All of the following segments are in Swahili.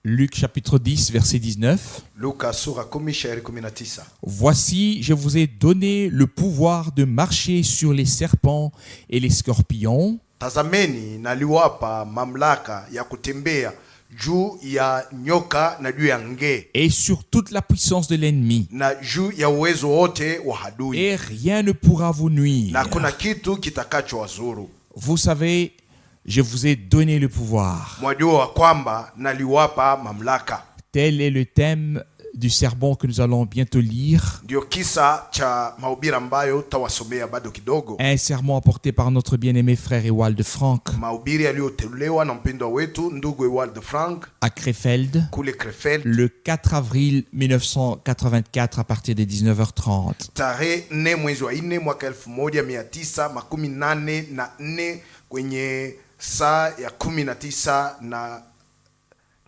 Luc chapitre 10, verset 19. Luka sura 10:19. Voici, je vous ai donné le pouvoir de marcher sur les serpents et les scorpions Tazameni naliwapa mamlaka ya kutembea juu ya nyoka na juu ya nge et sur toute la puissance de l'ennemi. na juu ya uwezo wote wa adui, Et rien ne pourra vous nuire. na kuna kitu kitakacho wazuru. Vous savez, je vous ai donné le pouvoir. Mwajua kwamba naliwapa mamlaka. Tel est le thème du sermon que nous allons bientôt lire. Ndio kisa cha mahubiri ambayo tawasomea bado kidogo. Un sermon apporté par notre bien-aimé frère Ewald Frank Mahubiri yaliyoteuliwa na mpendwa wetu ndugu Ewald Frank à Krefeld kule Krefeld, le 4 avril 1984 à partir de 19h30. tarehe 4 mwezi wa 4 mwaka 1984 kwenye saa ya 19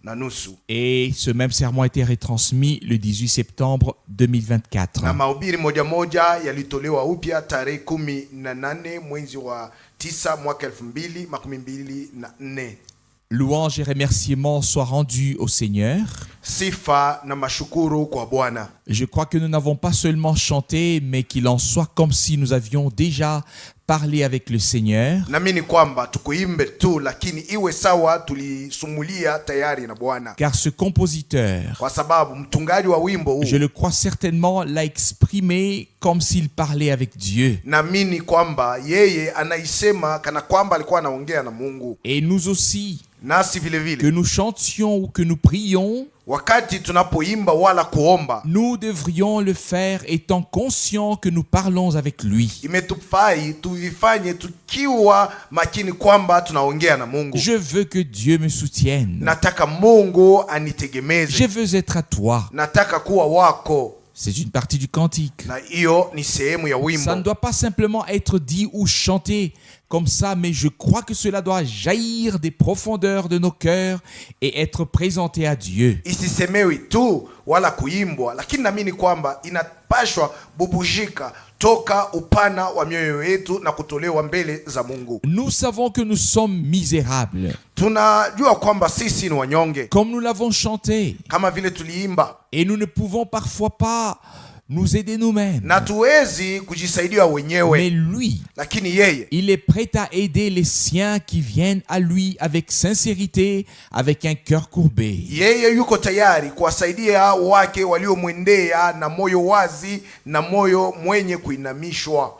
na nusu. Et ce même sermon a été retransmis le 18 septembre 2024. Na mahubiri moja moja yalitolewa upya tarehe 18 mwezi wa 9 mwaka 2024. Louange et remerciements soient rendus au Seigneur. Sifa na mashukuru kwa Bwana. Je crois que nous n'avons pas seulement chanté, mais qu'il en soit comme si nous avions déjà parlé avec le Seigneur. Naamini kwamba tukuimbe tu, lakini iwe sawa tulisumulia tayari na Bwana. Car ce compositeur, Kwa sababu mtungaji wa wimbo huu, je le crois certainement, l'a exprimé comme s'il parlait avec Dieu. naamini kwamba yeye anaisema kana kwamba alikuwa anaongea na Mungu. Et nous aussi, Nasi vile que vile nous chantions ou que nous prions, wakati tunapoimba wala kuomba, nous devrions le faire étant conscients que nous parlons avec lui. imetufai tuvifanye tukiwa makini kwamba tunaongea na Mungu. Je veux que Dieu me soutienne. Nataka Mungu Je anitegemeze. veux être à toi. Nataka kuwa wako. C'est une partie du cantique. Na hiyo ni sehemu ya Ça ne wimbo. doit pas simplement être dit ou chanté comme ça, mais je crois que cela doit jaillir des profondeurs de nos cœurs et être présenté à Dieu. Isisemewi tu wala kuimbwa, lakini naamini kwamba inapashwa bubujika toka upana wa mioyo yetu na kutolewa mbele za Mungu. Nous savons que nous sommes misérables, Tunajua kwamba sisi ni wanyonge comme nous l'avons chanté, kama vile tuliimba, et nous ne pouvons parfois pas nous aider nous-mêmes. na tuwezi kujisaidia Mais wenyewe, lui, lakini yeye il est prêt à aider les siens qui viennent à lui avec sincérité, avec un cœur courbé. yeye yuko tayari kuwasaidia wake waliomwendea na moyo wazi na moyo mwenye kuinamishwa,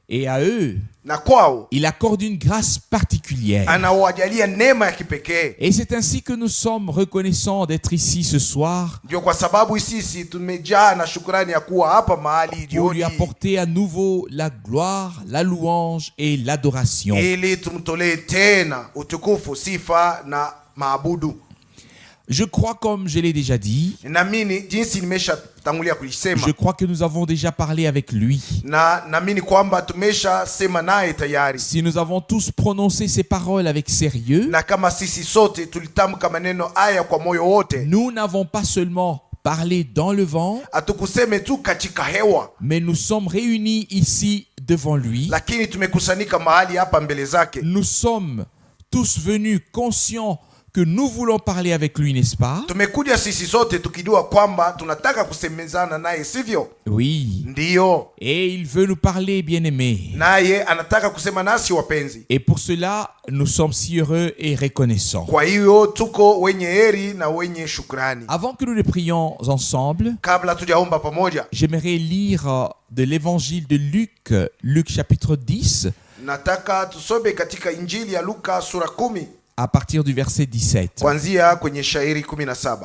Et à eux, na kwao il accorde une grâce particulière. anawajalia neema ya kipekee. Et c'est ainsi que nous sommes reconnaissants d'être ici ce soir Ndio kwa sababu sisi tumejaa na shukrani ya kuwa hapa mahali pour lui jioni, apporter à nouveau la gloire, la louange et l'adoration. ili tumtolee tena utukufu, sifa na maabudu. Je crois, comme je l'ai déjà dit, Naamini jinsi nimeshatangulia kulisema, je crois que nous avons déjà parlé avec lui. na naamini kwamba tumeshasema naye tayari, Si nous avons tous prononcé ces paroles avec sérieux, na kama sisi sote tulitamka maneno haya kwa moyo wote, nous n'avons pas seulement parlé dans le vent, hatukuseme tu katika hewa, mais nous sommes réunis ici devant lui. lakini tumekusanyika mahali hapa mbele zake. Nous sommes tous venus conscients que nous voulons parler avec lui, n'est-ce pas? Tumekuja sisi sote tukijua kwamba tunataka kusemezana naye, sivyo? Oui. Ndiyo, Et il veut nous parler, bien-aimés. naye anataka kusema nasi wapenzi. Et pour cela, nous sommes si heureux et reconnaissants. Kwa hiyo tuko wenye heri na wenye shukrani. Avant que nous le prions ensemble, Kabla tujaomba pamoja, j'aimerais lire de l'évangile de Luc, Luc chapitre 10, nataka tusome katika Injili ya Luka sura 10 à partir du verset 17. kuanzia kwenye shairi 17.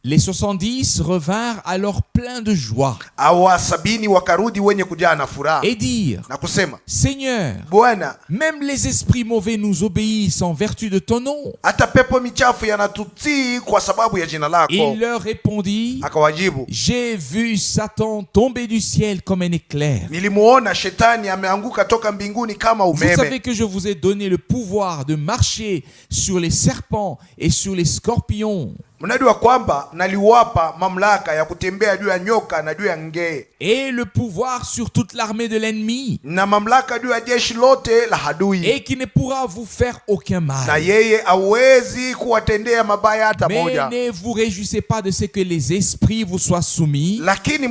Les 70 revinrent alors pleins de joie Hawa 70 wakarudi wenye kujaa na furaha et dirent, na kusema, Seigneur, Bwana, même les esprits mauvais nous obéissent en vertu de ton nom. hata pepo michafu yanatutii kwa sababu ya jina lako. Il leur répondit, Akawajibu, j'ai vu Satan tomber du ciel comme un éclair. nilimuona shetani ameanguka toka mbinguni kama Vous savez umeme. que je vous ai donné le pouvoir de marcher sur les serpents et sur les scorpions Mnajua kwamba naliwapa mamlaka ya kutembea juu ya nyoka na juu ya ngee, et le pouvoir sur toute l'armée de l'ennemi, na mamlaka juu ya jeshi lote la adui, et qui ne pourra vous faire aucun na mal. yeye hawezi kuwatendea mabaya hata Mais moja. ne vous réjouissez pas de ce que les esprits vous soient soumis Lakini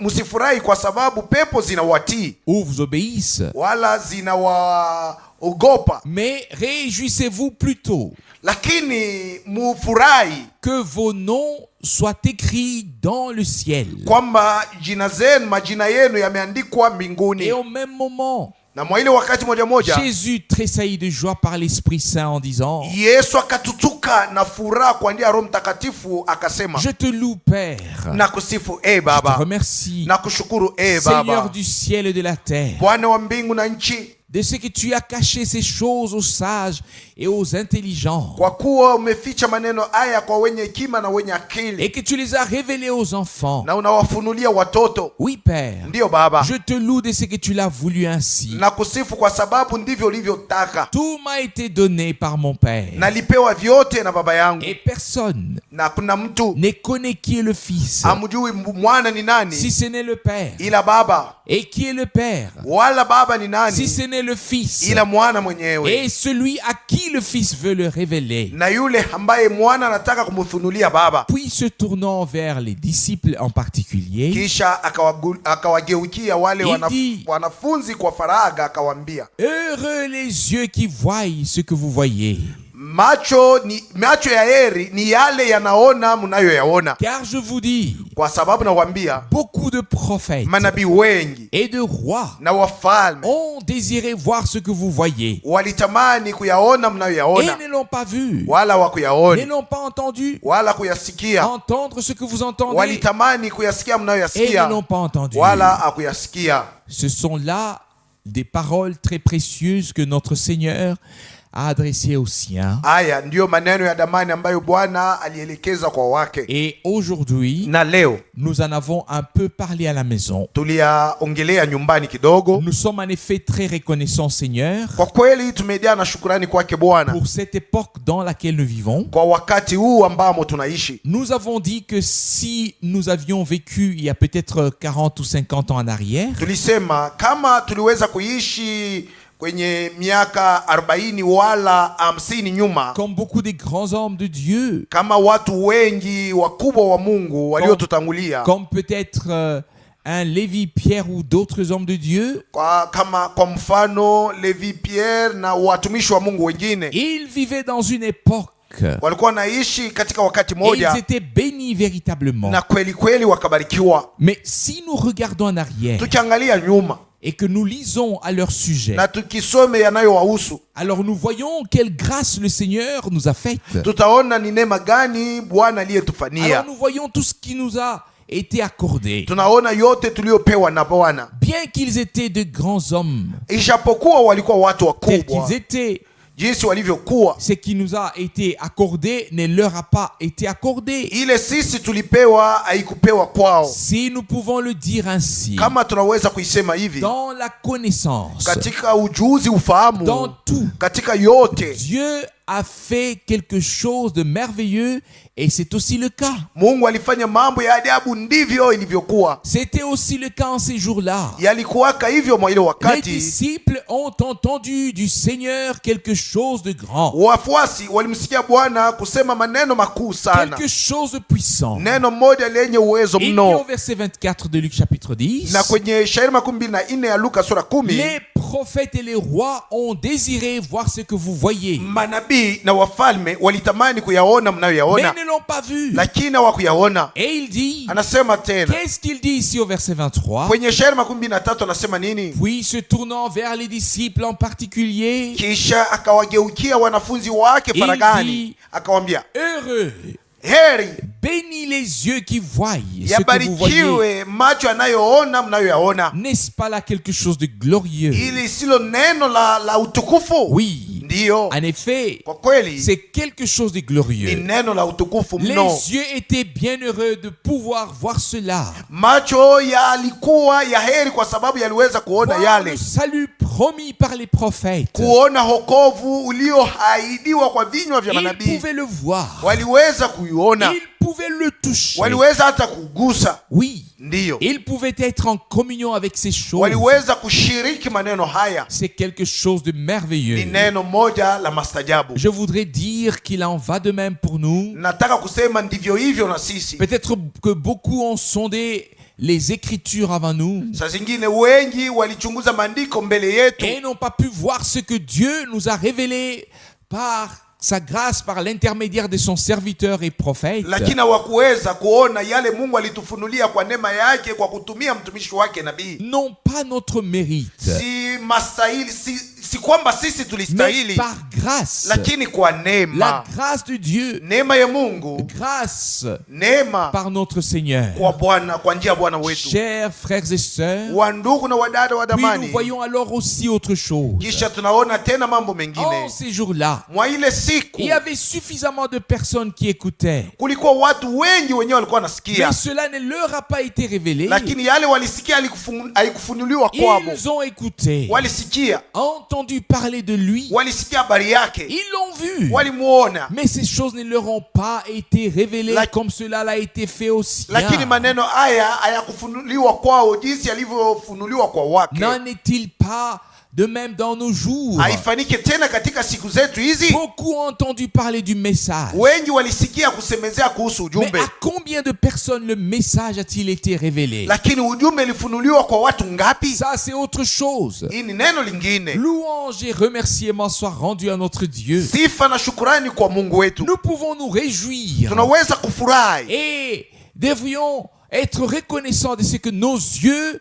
msifurahi kwa sababu pepo zinawatii ou vous obéissent, wala zinawaogopa, mais réjouissez-vous plutôt lakini mufurahi que vos noms soient écrits dans le ciel. kwamba majina yenu yameandikwa mbinguni. Et au même moment, Na mwa ile wakati moja Jésus tressaillit de joie par l'Esprit Saint en disant: Yesu akatutuka na furaha kwa njia ya Roho Mtakatifu akasema, Je te loue, Père. na kusifu Je te Baba, remercie, na kushukuru Seigneur Baba, du ciel et de la terre, Bwana wa mbingu na nchi, de ce que tu as caché ces choses aux sages et aux intelligents, kwa kuwa umeficha maneno haya kwa wenye hekima na wenye akili, et que tu les as révélés aux enfants. na unawafunulia watoto. Oui, Père. Ndiyo Baba, Je te loue de ce que tu l'as voulu ainsi. na kusifu kwa sababu ndivyo ulivyotaka. Tout m'a été donné par mon Père. Nalipewa vyote na Baba yangu, Et personne na kuna mtu ne connaît qui est le Fils, amjui mwana ni nani si ce n'est le Père. ila Baba, Et qui est le Père, wala Baba ni si nani ce n'est le Fils. ila mwana mwenyewe, Et celui à qui le Fils veut le révéler. na yule ambaye mwana anataka kumfunulia Baba. Puis se tournant vers les disciples en particulier, Kisha akawageukia wale Il dit, wanafunzi kwa faragha, akawaambia, heureux les yeux qui voient ce que vous voyez. macho ya heri ni yale yanaona mnayoyaona. Car je vous dis, Kwa sababu nawaambia, beaucoup de prophètes manabii wengi et de rois na wafalme ont désiré voir ce que vous voyez walitamani kuyaona et mnayoyaona, ne l'ont pas vu, wala ne wakuyaoni l'ont pas entendu, wala kuyasikia. entendre ce que vous entendez Walitamani kuyasikia et ne mnayoyasikia, l'ont pas entendu. wala akuyasikia. Ce sont là des paroles très précieuses que notre Seigneur a adressées aux siens. Haya ndiyo maneno ya damani ambayo Bwana alielekeza kwa wake. Et aujourd'hui, Na leo nous en avons un peu parlé à la maison. tuliyaongelea nyumbani kidogo. Nous sommes en effet très reconnaissants, Seigneur, Kwa kweli tumejaa na shukrani kwake Bwana pour cette époque dans laquelle nous vivons. kwa wakati huu ambamo tunaishi. Nous avons dit que si nous avions vécu il y a peut-être 40 ou 50 ans en arrière, Tulisema kama tuliweza kuishi kwenye miaka 40 wala 50 nyuma, comme beaucoup des grands hommes de Dieu, kama watu wengi wakubwa wa Mungu waliotutangulia, comme peut-être un Lévi, Pierre ou d'autres hommes de Dieu, kwa mfano Levi, Pierre na watumishi wa Mungu wengine, ils vivaient dans une époque walikuwa naishi katika wakati et moja ils étaient bénis véritablement. na kweli kweli wakabarikiwa. Mais si nous regardons en arrière Tukiangalia nyuma et que nous lisons à leur sujet, na tukisome yanayowahusu, alors nous voyons quelle grâce le Seigneur nous a faite. tutaona ni neema gani Bwana Alors aliyetufanyia. nous voyons tout ce qui nous a été accordé. Tunaona yote tuliyopewa na Bwana, Bien qu'ils étaient de grands hommes, ijapokuwa walikuwa watu tels wakubwa qu'ils étaient, jinsi walivyokuwa, ce qui nous a été accordé ne leur a pas été accordé. ile sisi tulipewa haikupewa kwao. Si nous pouvons le dire ainsi, Kama tunaweza kuisema hivi, dans la connaissance, katika ujuzi, ufahamu, dans tout, katika yote Dieu a fait quelque chose de merveilleux et c'est aussi le cas. Mungu alifanya mambo ya ajabu, ndivyo ilivyokuwa. C'était aussi le cas en ces jours-là. Yalikuwaka hivyo mwa ile Les wakati. disciples ont entendu du Seigneur quelque chose de grand, Wafuasi walimsikia Bwana kusema maneno makuu sana, quelque chose de puissant. neno moja lenye uwezo Il dit au mno. verset 24 de Luc chapitre 10, Na kwenye shairi 24 ya Luka sura 10, les prophètes et les rois ont désiré voir ce que vous voyez, manabii na wafalme walitamani kuyaona mais mnayoyaona, ne l'ont pas vu. lakini hawakuyaona. Et il dit, Anasema tena qu'est-ce qu'il dit ici au verset 23? kwenye shairi 23, anasema nini? Puis se tournant vers les disciples en particulier, Kisha akawageukia wanafunzi wake Il faragani, dit, akawambia, heureux, heri, bénis les yeux qui voient ce que vous voyez. yabarikiwe macho yanayoona mnayoyaona. N'est-ce pas là quelque chose de glorieux? Ili silo neno la utukufu? Oui, Ndiyo, en effet, kwa kweli c'est quelque chose de ni glorieux. neno la utukufu Les mno. yeux étaient bien heureux de pouvoir voir cela. Macho yalikuwa ya heri kwa sababu yaliweza kuona Voir le yale, salut promis par les prophètes. kuona wokovu ulioahidiwa kwa vinywa vya Ils manabii. pouvaient le voir. Waliweza kuiona, Ils pouvaient le toucher. waliweza hata kugusa. Oui. Ndiyo, Ils pouvaient être en communion avec ces choses. waliweza kushiriki maneno haya. C'est quelque chose de Ni merveilleux. neno moja la mastajabu. Je voudrais dire qu'il en va de même pour nous. Nataka kusema ndivyo hivyo na sisi. Peut-être que beaucoup ont sondé les Écritures avant nous Saa zingine wengi walichunguza maandiko mbele yetu, et n'ont pas pu voir ce que Dieu nous a révélé par sa grâce, par l'intermédiaire de son serviteur et prophète. lakini hawakuweza kuona yale Mungu alitufunulia kwa neema yake kwa kutumia mtumishi wake nabii. Non pas notre mérite, Si mastahili, si kwamba sisi mais tulistahili, par grâce. lakini kwa La neema. grâce de Dieu, Neema ya Mungu, grâce neema par notre Seigneur. kwa Bwana, kwa njia ya Bwana wetu. Chers frères et sœurs, Wa ndugu na wadada wa puis nous damani, voyons alors aussi autre chose. kisha tunaona tena mambo En mengine. ces jours-là, Mwa ile siku il y avait suffisamment de personnes qui écoutaient. kulikuwa watu wengi wenyewe walikuwa wanasikia, Mais cela ne leur a pas été révélé. lakini yale walisikia haikufunuliwa kwabo. Ils ont écouté, Walisikia, entendu parler de lui. walisikia habari yake, Ils l'ont vu. walimuona, Mais ces choses ne leur ont pas été révélées La- comme cela l'a été fait aussi. lakini maneno haya hayakufunuliwa kwao jinsi yalivyofunuliwa kwa wake. N'en est-il pas de même dans nos jours? Haifanike tena katika siku zetu hizi. Beaucoup ont entendu parler du message. Wengi walisikia kusemezea kuhusu Mais ujumbe, à combien de personnes le message a-t-il été révélé? lakini ujumbe ulifunuliwa kwa watu ngapi? Ça, c'est autre chose. Hii ni neno lingine. Louange et remerciement soient rendus à notre Dieu. Sifa na shukurani kwa Mungu wetu. Nous pouvons nous réjouir Tunaweza kufurahi et devrions être reconnaissants de ce que nos yeux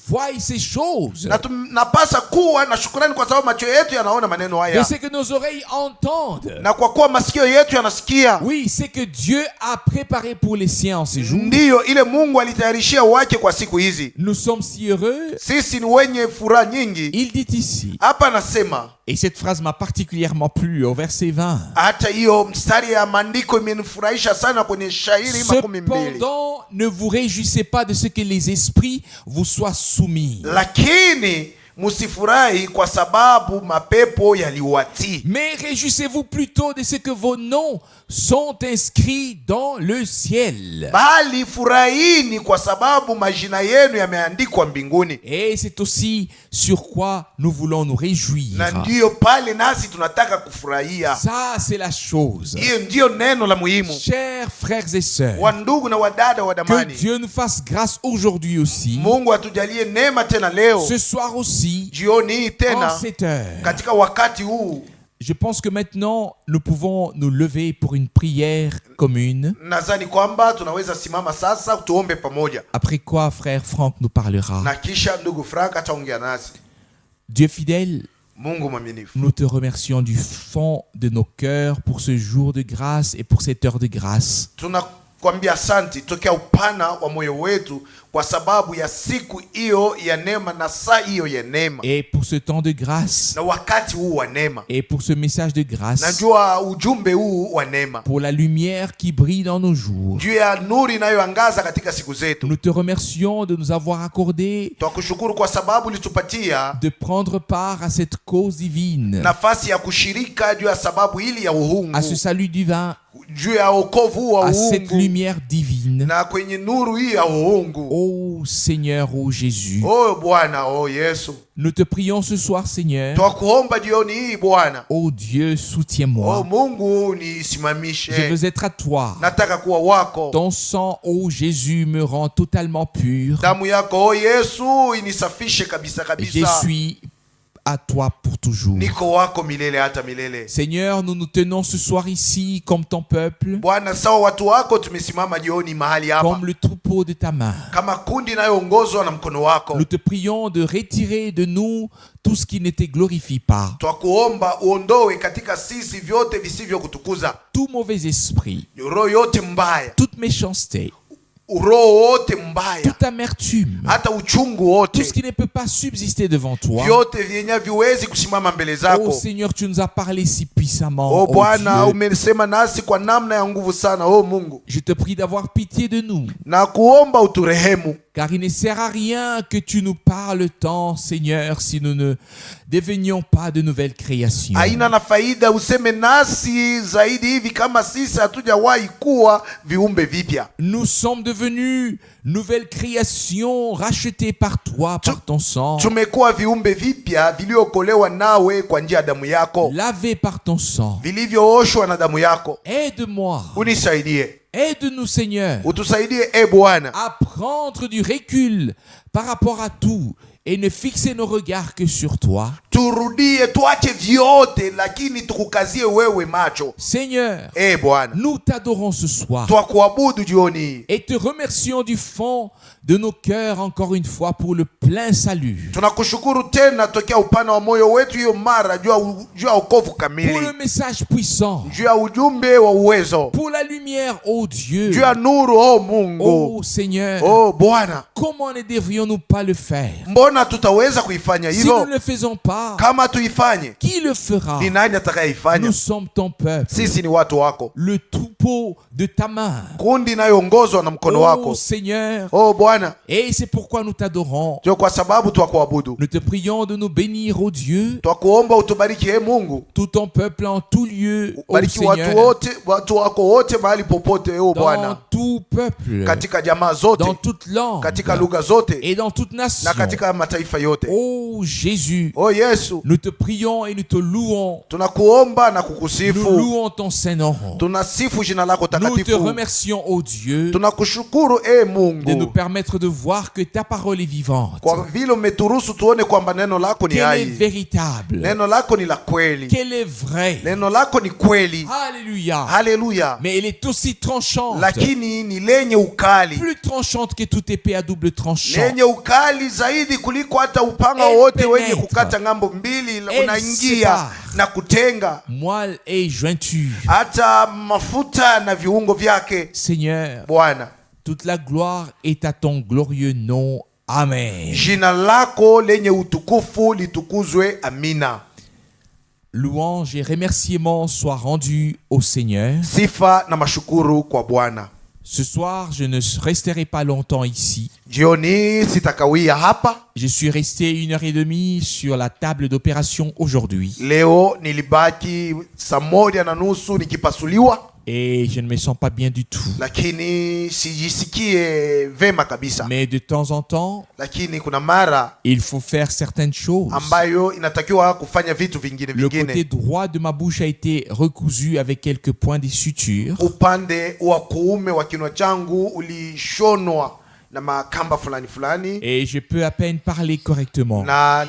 voient ces choses, na tunapasa kuwa na shukurani kwa sababu macho yetu yanaona maneno de haya, ce que nos oreilles entendent. na kwa kuwa masikio yetu yanasikia. Oui, c'est que Dieu a préparé pour les siens en ces jours. Ndiyo ile Mungu alitayarishia wake kwa siku hizi. Nous sommes si heureux. Sisi ni wenye furaha nyingi. Il dit ici, Hapa nasema, et cette phrase m'a particulièrement plu au verset 20. hata hiyo mstari ya maandiko imenifurahisha sana kwenye shairi 12. Cependant, ne vous réjouissez pas de ce que les esprits vous soient soumis, Lakini musifurahi kwa sababu mapepo yaliwatii, mais réjouissez-vous plutôt de ce que vos noms sont inscrits dans le ciel. bali furahini kwa sababu majina yenu yameandikwa mbinguni. Et c'est aussi sur quoi nous voulons nous réjouir. Na ndiyo pale nasi tunataka kufurahia. Ça, c'est la chose. Hiyo ndiyo neno la muhimu. Chers frères et sœurs, Wa ndugu na wadada wa que damani, Dieu nous fasse grâce aujourd'hui aussi, Mungu atujalie neema tena leo, ce soir aussi, jioni hii en tena, cette heure. katika wakati huu. Je pense que maintenant, nous pouvons nous lever pour une prière commune. Nadhani kwamba tunaweza simama sasa tuombe pamoja, Après quoi, frère Franck nous parlera. na kisha ndugu Frank ataongea nasi. Dieu fidèle, Mungu mwaminifu, nous te remercions du fond de nos cœurs pour ce jour de grâce et pour cette heure de grâce. tunakwambia asante tokea upana wa moyo wetu kwa sababu ya siku hiyo ya neema na saa hiyo ya neema Et pour ce temps de grâce, na wakati huu wa neema, et pour ce message de grâce, najua ujumbe huu wa neema, pour la lumière qui brille dans nos jours. juu ya nuru inayoangaza katika siku zetu. Nous te remercions de nous avoir accordé Twakushukuru kwa sababu ulitupatia de prendre part à cette cause divine, nafasi ya kushirika juu ya sababu hili ya uhungu, à ce salut divin, juu ya wokovu wa à cette uhungu, lumière divine. na kwenye nuru hii ya uhungu. Ô Seigneur, ô Jésus, Oh Bwana, oh Yesu, nous te prions ce soir, Seigneur. twakuomba jioni hii Bwana. Ô Dieu, soutiens-moi. Oh Mungu, Je nisimamishe, veux être à toi. nataka kuwa wako. Ton sang, ô Jésus, me rend totalement pur. Damu yako oh Yesu inisafishe kabisa Je kabisa. suis à toi pour toujours. Niko wako milele hata milele. Seigneur, nous nous tenons ce soir ici comme ton peuple, Bwana, sawa watu wako tumesimama jioni mahali hapa comme le troupeau de ta main. kama kundi inayoongozwa na mkono wako. Nous te prions de retirer de nous tout ce qui ne te glorifie pas, Twakuomba uondoe katika sisi vyote visivyokutukuza, tout mauvais esprit, roho yote mbaya, toute méchanceté, roho wote mbaya, toute amertume, hata uchungu tout wote, ce qui ne peut pas subsister devant toi. vyote vyenye viwezi kusimama mbele Oh zako. Seigneur, tu nous as parlé si puissamment. Oh Oh Bwana, Dieu. umesema nasi kwa namna ya nguvu sana. Oh Mungu, Je te prie d'avoir pitié de nous na kuomba uturehemu Car il ne sert à rien que tu nous parles tant, Seigneur, si nous ne devenions pas de nouvelles créations. Haina na faida useme nasi zaidi hivi kama sisi hatujawahi kuwa viumbe vipya. Nous sommes devenus nouvelles créations rachetées par toi, par ton sang. Tumekuwa viumbe vipya viliokolewa nawe kwa njia ya damu yako, Lavés par ton sang. vilivyooshwa na damu yako. Aide-moi. Unisaidie, Aide-nous, Seigneur, utusaidie Bwana, à prendre du recul par rapport à tout et ne fixer nos regards que sur toi. turudie, tuache vyote lakini tukukazie wewe macho. Seigneur, Bwana, nous t'adorons ce soir twakuabudu jioni hii. et te remercions du fond de nos cœurs encore une fois pour le plein salut. Tunakushukuru tena tokea upana wa moyo wetu hiyo mara juu ya wokovu Pour kamili, le message puissant, juu ya ujumbe wa uwezo, pour la lumière, ô Dieu, juu ya nuru, Mungu. ô Seigneur. Bwana, Comment ne devrions-nous pas le faire? mbona tutaweza kuifanya Si nous hivyo? ne le faisons pas, Kama tuifanye, qui le fera? ni nani atakayeifanya? Nous sommes ton peuple, Sisi ni watu wako, le troupeau de ta main. kundi inayoongozwa na mkono Oh wako. Seigneur, Bwana, et c'est pourquoi nous t'adorons. ndio kwa sababu twakuabudu. Nous te prions de nous bénir, ô Dieu, Twakuomba utubariki Mungu, tout ton peuple en tout lieu, ô bariki Seigneur, watu wako wote mahali popote, dans Bwana, tout peuple, katika jamaa zote, dans toute langue katika lugha zote et dans toute nation. na katika mataifa yote. Ô Jésus, Yesu, nous te prions et nous te louons. tunakuomba na Nous kukusifu, louons ton Saint-Nom. tunasifu jina lako Nous te takatifu. remercions, ô Dieu, Tunakushukuru de nous Mungu permettre de voir que ta parole est vivante, kwa vile umeturuhusu tuone kwamba neno lako ni qu'elle est hai, véritable, neno lako ni la kweli, qu'elle est vraie. neno lako ni kweli. Alléluia. Haleluya! Mais elle est aussi tranchante, Lakini ni lenye ukali, plus tranchante que toute épée à double tranchant. lenye ukali zaidi kuliko hata upanga Elle wote wenye pénètre. kukata ng'ambo mbili, Elle unaingia sépare. na kutenga Moelle et jointure. hata mafuta na viungo vyake. Seigneur, Bwana, toute la gloire est à ton glorieux nom. Amen. jina lako lenye utukufu litukuzwe. Amina. Louange et remerciements soient rendus au Seigneur. Sifa na mashukuru kwa Bwana. Ce soir, je ne resterai pas longtemps ici. Jioni sitakawia hapa. Je suis resté 1h30 sur la table d'opération aujourd'hui. Leo nilibaki saa 1:30 nikipasuliwa, Et je ne me sens pas bien du tout. lakini sijisikie vema kabisa. Mais de temps en temps, Lakini kuna mara il faut faire certaines choses. ambayo inatakiwa kufanya vitu vingine Le côté vingine. droit de ma bouche a été recousu avec quelques points de suture. Upande wa kuume wa kinywa changu ulishonwa na makamba fulani fulani, Et je peux à peine parler correctement. na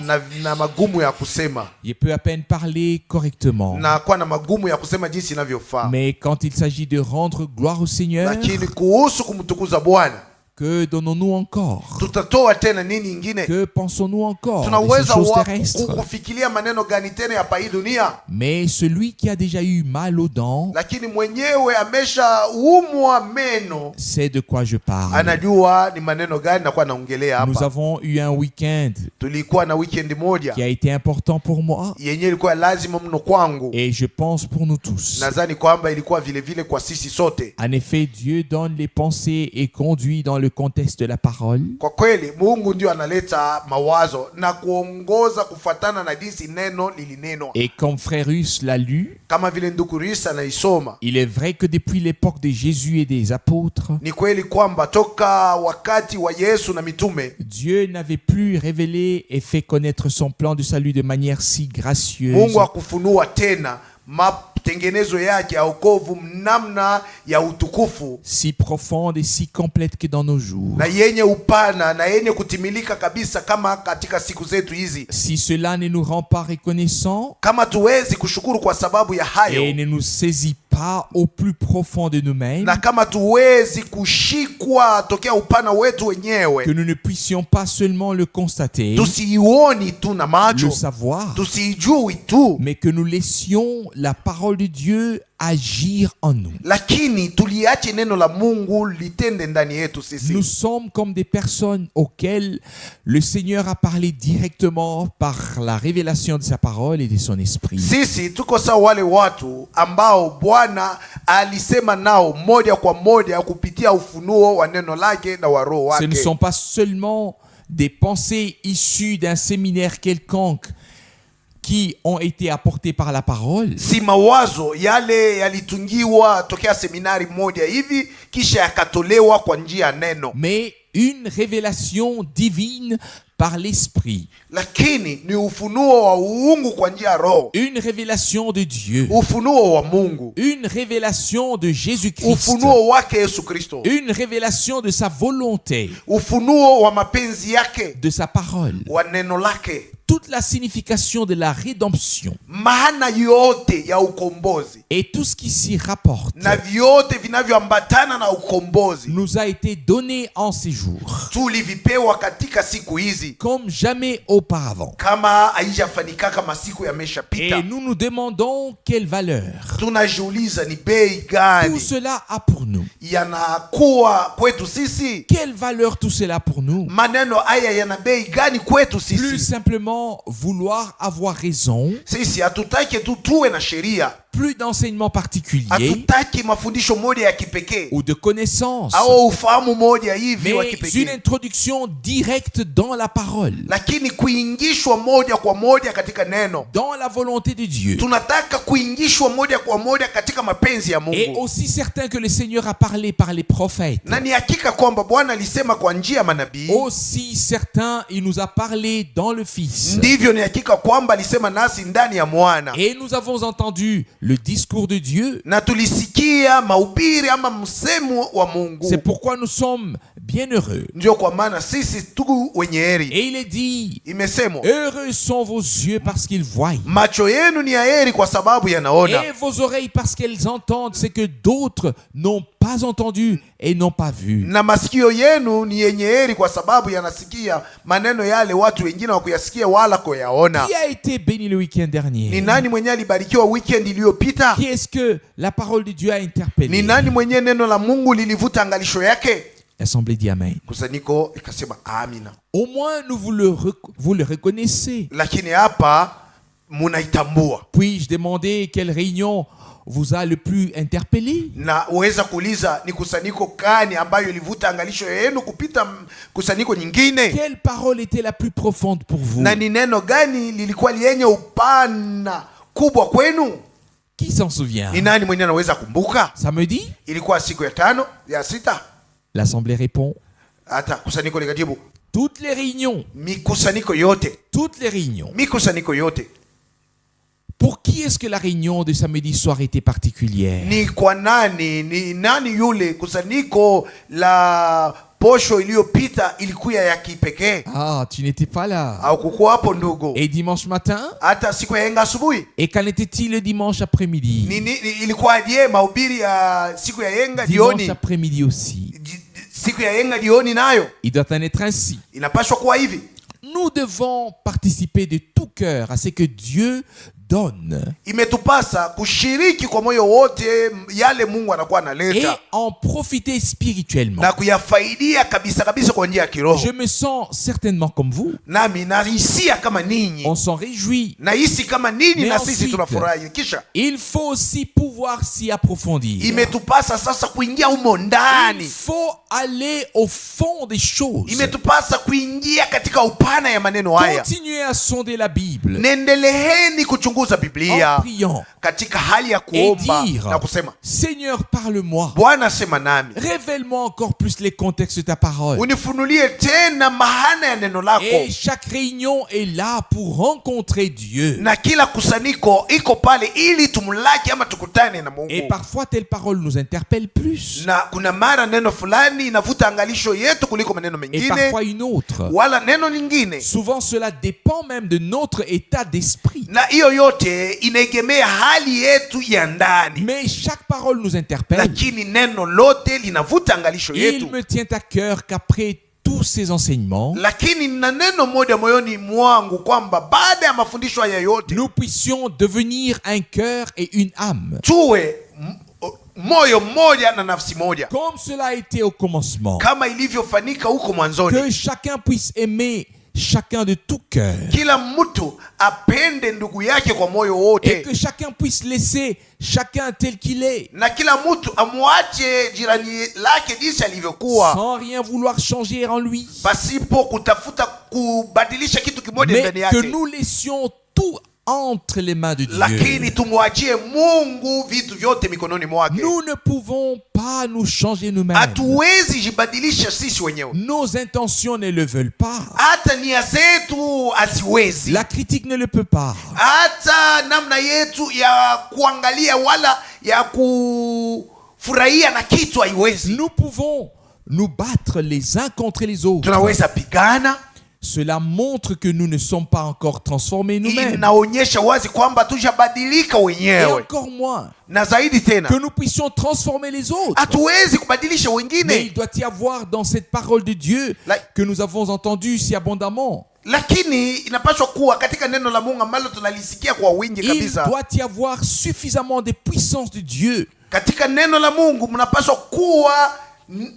magumu ya kusema, Je peux à peine parler correctement. na kuwa na magumu ya kusema jinsi inavyofaa. Mais quand il s'agit de rendre gloire au Seigneur, Lakini kuhusu kumtukuza Bwana, que donnons-nous encore? tutatoa tena nini ingine? Que pensons-nous encore de ces Tunaweza choses terrestres? kufikiria maneno gani tena ya pa hii dunia? Mais celui qui a déjà eu mal aux dents Lakini mwenyewe ameshaumwa meno, sait de quoi je parle. anajua ni maneno gani nakuwa naongelea Nous hapa. avons eu un week-end Tulikuwa na weekend moja qui a été important pour moi yenye ilikuwa lazima mno kwangu, et je pense pour nous tous. nadhani kwamba ilikuwa vile vile kwa sisi sote. En effet, Dieu donne les pensées et conduit dans le contexte de la parole. Kwa kweli Mungu ndio analeta mawazo na kuongoza kufuatana na jinsi neno lilinenwa. Et comme Frère Russe l'a lu, Kama vile ndugu Risa anaisoma, il est vrai que depuis l'époque de Jésus et des apôtres, ni kweli kwamba toka wakati wa Yesu na mitume, Dieu n'avait plus révélé et fait connaître son plan de salut de manière si gracieuse, Mungu akufunua tena matengenezo yake ya wokovu namna ya utukufu si profonde et si complète que dans nos jours. na yenye upana na yenye kutimilika kabisa kama katika siku zetu hizi. Si cela ne nous rend pas reconnaissants Kama tuwezi kushukuru kwa sababu ya et hayo, ne nous saisit pas au plus profond de nous-mêmes, na kama tuwezi kushikwa tokea upana wetu que wenyewe, nous ne puissions pas seulement le constater, tusiioni tu na le macho, savoir, tusiijui tu, mais que nous laissions la parole de Dieu agir en nous. lakini tuliache neno la Mungu litende ndani yetu sisi. Nous sommes comme des personnes auxquelles le Seigneur a parlé directement par la révélation de sa parole et de son esprit. Sisi tuko sawa wale watu ambao Bwana alisema nao moja kwa moja kupitia ufunuo wa neno lake na wa roho wake. Ce ne sont pas seulement des pensées issues d'un séminaire quelconque qui ont été apportées par la parole. Si mawazo yale yalitungiwa tokea seminari moja hivi kisha yakatolewa kwa njia ya neno, Mais une révélation divine par l'esprit. lakini ni ufunuo wa uungu kwa njia ya roho, Une révélation de Dieu. ufunuo wa Mungu, Une révélation de Jésus-Christ. ufunuo wake Yesu Kristo, Une révélation de sa volonté, ufunuo wa mapenzi yake, de sa parole. wa neno lake, Toute la signification de la rédemption maana yote ya ukombozi et tout ce qui s'y rapporte na vyote vinavyoambatana na ukombozi nous a été donné en ces jours tulivipewa katika siku hizi comme jamais auparavant. kama haijafanika kama siku yameshapita. Et nous nous demandons quelle valeur Tunajiuliza ni bei tout gani cela a pour nous. yanakuwa kwetu sisi, Quelle valeur tout cela pour nous. maneno haya yana bei gani kwetu Plus sisi. simplement vouloir avoir raison, Sisi hatutaki tu tuwe na sheria, plus d'enseignements particuliers hatutaki mafundisho moja ya kipekee ou de connaissances, au ufahamu moja hivi wa mais une kipekee, introduction directe dans la parole, lakini kuingishwa moja kwa moja katika neno. dans la volonté de Dieu. Tunataka kuingishwa moja kwa moja katika mapenzi ya Et Mungu. aussi certain que le Seigneur a parlé par les prophètes, Na ni hakika kwamba Bwana alisema kwa njia ya manabii, aussi certain il nous a parlé dans le Fils. ndivyo ni hakika kwamba alisema nasi ndani ya mwana. Et nous avons entendu le discours de Dieu. Na tulisikia mahubiri ama msemo wa Mungu. C'est pourquoi nous sommes bien heureux. Ndio kwa maana sisi tu wenye heri. Et il est dit, Imesemwa, heureux sont vos yeux parce qu'ils voient, macho yenu ni ya heri kwa sababu yanaona, et vos oreilles parce qu'elles entendent ce que d'autres n'ont pas entendu et n'ont pas vu. na masikio yenu ni yenye heri kwa sababu yanasikia maneno yale watu wengine wakuyasikia wala kuyaona. Qui a été béni le week-end Ni dernier? nani mwenye alibarikiwa weekend iliyopita? Qui est-ce que la parole de Dieu a Ni interpellé? nani mwenye neno la Mungu lilivuta angalisho yake? L'assemblée dit Amen. Kusanyiko ikasema amina. Au moins, vous le reconnaissez. Lakini hapa munaitambua. Puis-je demander quelle réunion vous a le plus interpellé? Na uweza kuuliza ni kusanyiko gani ambayo ilivuta angalisho yenu kupita kusanyiko nyingine? Quelle parole était la plus profonde pour vous? Na ni neno gani lilikuwa lenye upana kubwa kwenu? Qui s'en souvient? Ni nani mwenye anaweza kumbuka? Samedi? Ilikuwa siku ya 5 ya 6. L'assemblée répond. Hata kusanyiko likajibu Toutes les réunions. mikusanyiko yote. Toutes les réunions. Mikusanyiko yote. Pour qui est-ce que la réunion de samedi soir était particulière? Ni kwa nani? Ni nani yule kusanyiko la posho iliyopita ilikuwa ya kipekee? Ah, tu n'étais pas là. Au kukuwa hapo ndugu? Et dimanche matin? Hata siku ya yenga asubuhi? Et qu'en était-il le dimanche après-midi? Ilikuwa je mahubiri ya siku ya yenga Dimanche jioni? après-midi aussi. Siku ya yenga jioni nayo Il doit en être ainsi. inapaswa kuwa hivi. Nous devons participer de tout cœur à ce que Dieu donne Imetupasa kushiriki kwa moyo wote yale Mungu anakuwa et analeta en profiter spirituellement. na kuyafaidia kabisa kabisa kwa njia ya kiroho. Je me sens certainement comme vous. Nami nahisia kama ninyi, On s'en réjouit. nahisi kama ninyi, Mais na sisi ensuite, tunafurahi. Kisha il faut aussi pouvoir s'y approfondir. imetupasa sasa kuingia humo Il ndani. faut aller au fond des choses. Imetupasa kuingia katika upana ya maneno haya. Continuez à sonder la Bible Nendeleheni kuchunguza Biblia en priant katika hali ya et kuomba dire, na kusema, Seigneur, parle-moi. Bwana sema nami, Révèle-moi encore plus les contextes de ta parole. unifunulie tena maana ya neno lako. Et chaque réunion est là pour rencontrer Dieu. Na kila kusanyiko iko pale ili tumlaki ama tukutane na Mungu. Et parfois, telle parole nous interpelle plus. Na kuna mara neno fulani inavuta angalisho yetu kuliko maneno Et mengine, parfois une autre. wala neno lingine. Souvent, cela dépend même de notre état d'esprit. Na hiyo yote inaegemea hali yetu ya ndani. Mais chaque parole nous interpelle. Lakini neno lote linavuta angalisho Il yetu. me tient à cœur qu'après tous ces enseignements, Lakini na neno moja moyoni mwangu kwamba baada ya mafundisho haya yote nous puissions devenir un cœur et une âme. tuwe moyo mmoja na nafsi moja, comme cela a été au commencement. kama ilivyofanyika huko mwanzoni. Que chacun puisse aimer chacun de tout cœur. Kila mtu apende ndugu yake kwa moyo wote, Et que chacun puisse laisser chacun tel qu'il est. na kila mtu amwache jirani lake jinsi alivyokuwa, Sans rien vouloir changer en lui. pasipo kutafuta kubadilisha kitu kimoja Mais ndani que yake, nous laissions tout entre les mains de Dieu. lakini tumwachie Mungu vitu vyote mikononi mwake. Nous ne pouvons pas nous changer nous-mêmes. Hatuwezi jibadilisha sisi wenyewe, Nos intentions ne le veulent pas. hata nia zetu haziwezi, La critique ne le peut pas. hata namna yetu ya kuangalia wala ya kufurahia na kitu haiwezi. Nous pouvons nous battre les uns contre les autres. Tunaweza pigana, Cela montre que nous ne sommes pas encore transformés nous-mêmes. inaonyesha wazi kwamba tujabadilika Et wenyewe, encore moins na zaidi tena que nous puissions transformer les autres. hatuwezi kubadilisha Mais wengine. il doit y avoir dans cette parole de Dieu que nous avons entendue si abondamment, Lakini inapaswa kuwa katika neno la Mungu ambalo tunalisikia kwa wingi il kabisa. doit y avoir suffisamment de puissance de Dieu Katika neno la Mungu mnapaswa kuwa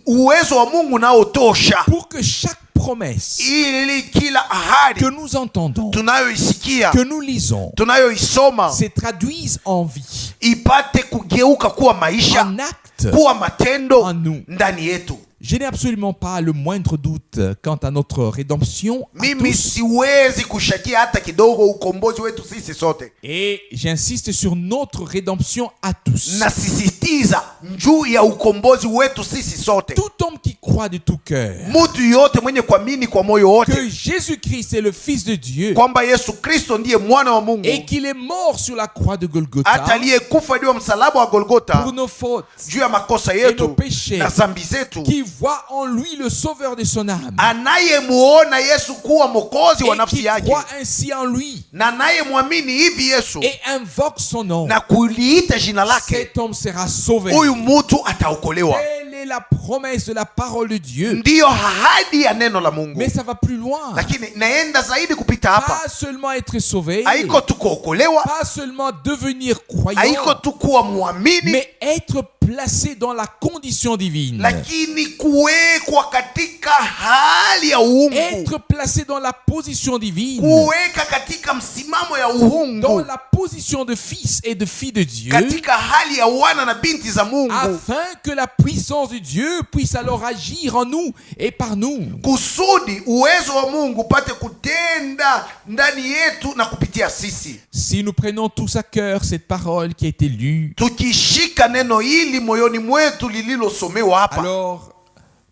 uwezo wa Mungu unaotosha, pour que chaque promesse ili kila ahadi que nous entendons, tunayoisikia, que nous lisons, tunayoisoma se traduise en vie, ipate kugeuka kuwa maisha, en acte. kuwa matendo En nous. ndani yetu. Je n'ai absolument pas le moindre doute quant à notre rédemption à Mimi tous. siwezi kushakia hata kidogo ukombozi wetu sisi sote. Et j'insiste sur notre rédemption à tous. Nasisitiza juu ya ukombozi wetu sisi sote. Tout homme qui croit de tout cœur Mtu yote mwenye kuamini kwa moyo wote que Jésus-Christ est le Fils de Dieu kwamba Yesu Kristo ndiye mwana wa Mungu, et qu'il est mort sur la croix de Golgotha hata aliyekufa juu ya msalaba wa Golgota pour nos fautes, juu ya makosa et nos yetu péchés, na dhambi zetu, qui voit en lui le sauveur de son âme anayemuona Yesu kuwa mwokozi wa et nafsi qui yake, croit ainsi en lui na anayemwamini hivi Yesu et invoque son nom, na kuliita jina lake, cet homme sera sauvé. huyu mtu ataokolewa. Telle est la promesse de la parole de Dieu. Ndiyo ahadi ya neno la Mungu. Mais ça va plus loin. Lakini naenda zaidi kupita hapa. Pas seulement être sauvé, Haiko tu kuokolewa, pas seulement devenir haiko croyant, tu kuwa muamini, mais être placé dans la condition divine. lakini kuwekwa katika hali ya uungu, Être placé dans la position divine, kuweka katika msimamo ya dans uungu, la position de fils et de fille de Dieu, katika hali ya wana na binti za Mungu, afin que la puissance de Dieu puisse alors agir en nous et par nous. kusudi uwezo wa Mungu upate kutenda ndani yetu na kupitia sisi. Si nous prenons tous à cœur cette parole qui a été lue, Tukishika neno hili moyoni mwetu lililosomewa hapa, alors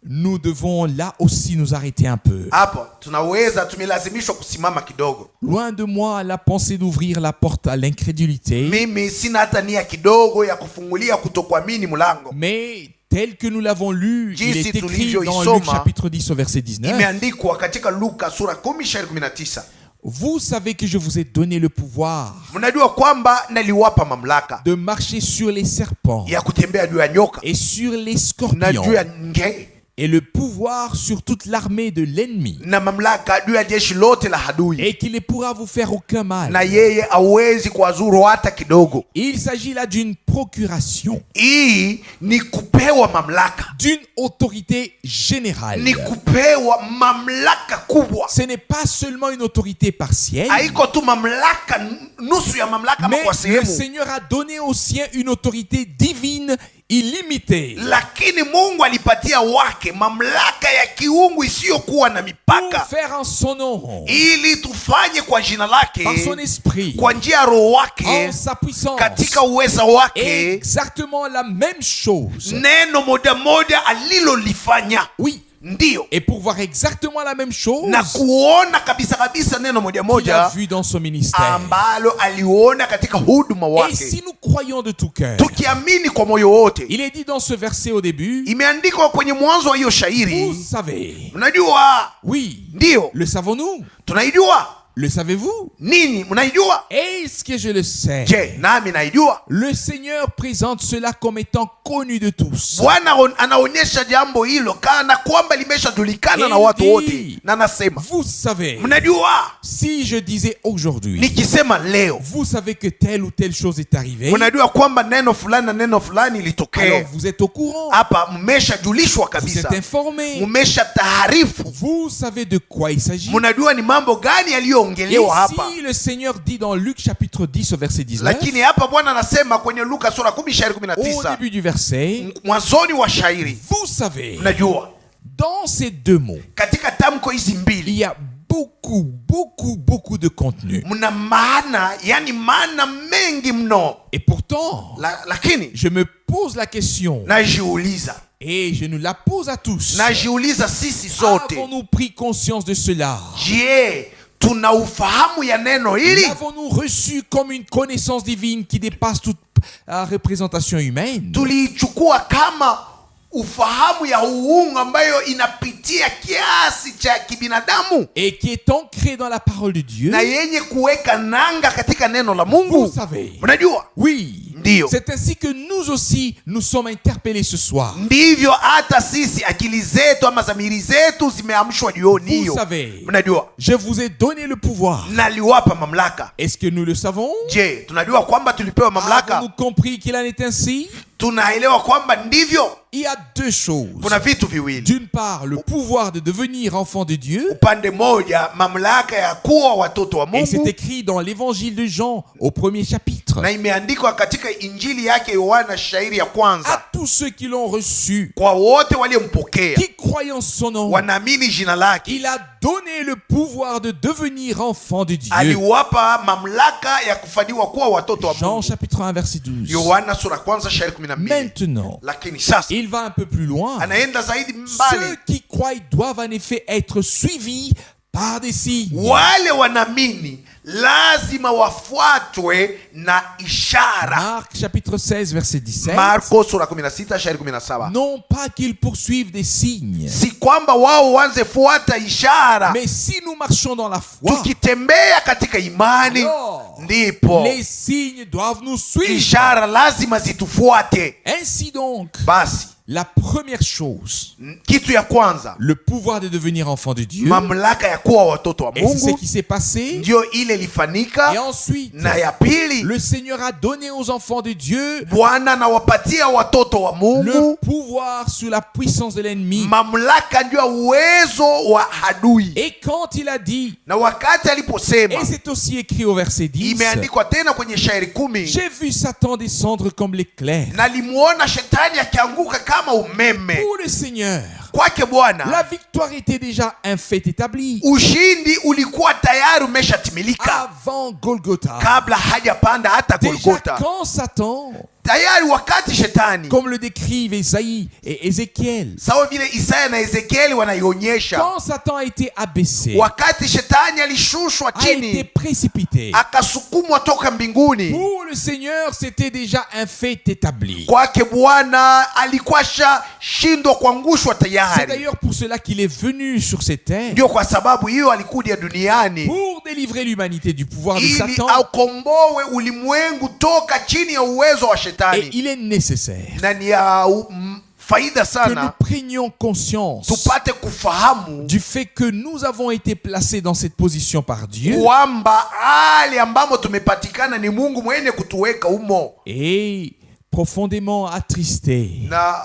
nous devons là aussi nous arrêter un peu. hapa tumelazimishwa kusimama kidogo. Loin de moi la pensée d'ouvrir la porte à l'incrédulité, Mimi sina hata nia kidogo ya kufungulia kutokuamini mlango. mais tel que nous l'avons lu, il Jinsi est écrit tulivyo dans isoma, Luc chapitre 10 au verset 19. Imeandikwa katika Luka sura 10:19. Vous savez que je vous ai donné le pouvoir Mnajua kwamba naliwapa mamlaka de marcher sur les serpents ya kutembea juu ya nyoka et sur les na scorpions juu ya nge et le pouvoir sur toute l'armée de l'ennemi, na mamlaka juu ya jeshi lote la adui, et qu'il ne pourra vous faire aucun mal. na yeye hawezi kuwazuru hata kidogo. Il s'agit là d'une procuration, Hii ni kupewa mamlaka, d'une autorité générale. ni kupewa mamlaka kubwa. Ce n'est pas seulement une autorité partielle, Haiko tu mamlaka, nusu ya mamlaka ama mais kwa le sehemu, Seigneur a donné aux siens une autorité divine illimitée lakini Mungu alipatia wake mamlaka ya kiungu isiyokuwa na pour mipaka, faire en son nom, ili tufanye kwa jina lake, par son esprit, kwa njia ya Roho wake, en sa puissance, katika uweza wake, exactement la même chose. neno moja moja alilolifanya. Oui. Ndiyo, Et pour voir exactement la même chose na kuona kabisa kabisa neno moja qu'il a moja vu dans son ministère. ambalo aliona katika huduma Et wake. si nous croyons de tout cœur, Tukiamini kwa moyo wote, il est dit dans ce verset au début, imeandikwa kwenye mwanzo wa hiyo vous shairi. savez, Unajua, oui, ndiyo le savons-nous, tunaijua Le savez-vous? Nini mnaijua? Est-ce que je le sais? Je, nami naijua. Le Seigneur présente cela comme étant connu de tous. Bwana anaonyesha jambo hilo kana kwamba limeshajulikana na watu wote, na nasema, vous savez, mnajua, si je disais aujourd'hui, nikisema leo, vous savez que telle ou telle chose est arrivée, mnajua kwamba neno fulani na neno fulani ilitokea, alors vous êtes au courant, hapa mmeshajulishwa vous kabisa, êtes informé, mmeshataarifu, vous savez de quoi il s'agit. mnajua ni mambo gani Et yaliyoongelewa hapa. si le Seigneur dit dans Luc chapitre 10 au verset 19, Lakini hapa Bwana anasema kwenye Luka sura 10 shairi au 19, début du verset, mwanzoni wa shairi, vous savez, mnajua dans ces deux mots, katika tamko hizi il mbili y a beaucoup de contenu. mna maana, yani maana mengi mno. Et pourtant, Lakini je me pose la question, najiuliza, et je nous la pose à tous. najiuliza sisi sote, Avons-nous pris conscience de cela? je, tuna ufahamu ya neno hili? L'avons-nous reçu comme une connaissance divine qui dépasse toute représentation humaine? Tuliichukua kama ufahamu ya uungu ambayo inapitia kiasi cha kibinadamu Et qui est ancrée dans la parole de Dieu? na yenye kuweka nanga katika neno la Vous Mungu. savez, Mnajua, oui, Ndio. c'est ainsi que nous aussi, nous sommes interpellés ce soir. ndivyo hata sisi akili zetu ama dhamiri zetu zimeamshwa jioni Vous hiyo. savez, Mnajua, je vous ai donné le pouvoir. naliwapa mamlaka. Est-ce que nous le savons? Je, tunajua kwamba tulipewa mamlaka? Avons-nous compris qu'il en est ainsi? Tunaelewa kwamba ndivyo. Il y a deux choses. Kuna vitu viwili. D'une part, le pouvoir de devenir enfant de Dieu. Upande moja, mamlaka ya kuwa watoto wa Et c'est Mungu, écrit dans l'évangile de Jean au premier chapitre. na imeandikwa katika injili yake Yohana shairi ya À kwanza, tous ceux qui l'ont reçu, kwa wote waliompokea, qui croient en son nom, wanaamini jina lake, il a donné le pouvoir de devenir enfant de Dieu. aliwapa mamlaka ya kufanywa kuwa watoto wa Jean Mungu. chapitre 1 verset 12. Yohana sura kwanza shairi 12. Maintenant, Lakini sasa il va un peu plus loin. anaenda zaidi Ceux mbali. qui croient doivent en effet être suivis par des signes. Wale wanaamini lazima wafuatwe na ishara. Marc chapitre 16 verset 17. Marko sura 16 shairi 17. Non pas qu'ils poursuivent des signes, Si kwamba wao wanze fuata ishara, mais si nous marchons dans la foi, tukitembea katika imani, alors, ndipo les signes doivent nous suivre. ishara lazima zitufuate. Ainsi donc, Basi la première chose, kitu ya kwanza, le pouvoir de devenir enfant de Dieu, mamlaka ya kuwa watoto wa et c'est ce Mungu, qui s'est passé. ndio ile lifanika. Et ensuite, Na ya pili, le Seigneur a donné aux enfants de Dieu Bwana anawapatia watoto wa le Mungu pouvoir sur la puissance de l'ennemi. mamlaka juu ya uwezo wa adui. Et quand il a dit, Na wakati aliposema, et c'est aussi écrit au verset 10, imeandikwa tena kwenye shairi 10, j'ai vu Satan descendre comme l'éclair. nalimuona shetani akianguka kama umeme. Pour le Seigneur, Kwake la Bwana victoire était déjà un fait établi ushindi ulikuwa tayari umeshatimilika avant Golgotha. kabla hajapanda hata Déjà Golgotha. quand Satan, Tayari wakati shetani, comme le décrivent Ésaïe et Ézéchiel, sawa vile Isaya na Ezekieli wanaionyesha, quand Satan a été abaissé, wakati shetani alishushwa a été chini précipité, akasukumwa toka mbinguni, pour le Seigneur, c'était déjà un fait établi. kwake Bwana alikuwa shindwa kuangushwa C'est tayari. d'ailleurs pour cela qu'il est venu sur cette terre, Ndio kwa sababu hiyo alikuja duniani pour délivrer l'humanité du pouvoir de ili Satan. aukomboe ulimwengu toka chini ya uwezo wa Et shetani. il est nécessaire Na ni ya faida que nous sana prenions conscience tupate kufahamu du fait que nous avons été placés dans cette position par Dieu kwamba hali ambamo tumepatikana ni Mungu mwenye kutuweka umo, et profondément attristés. na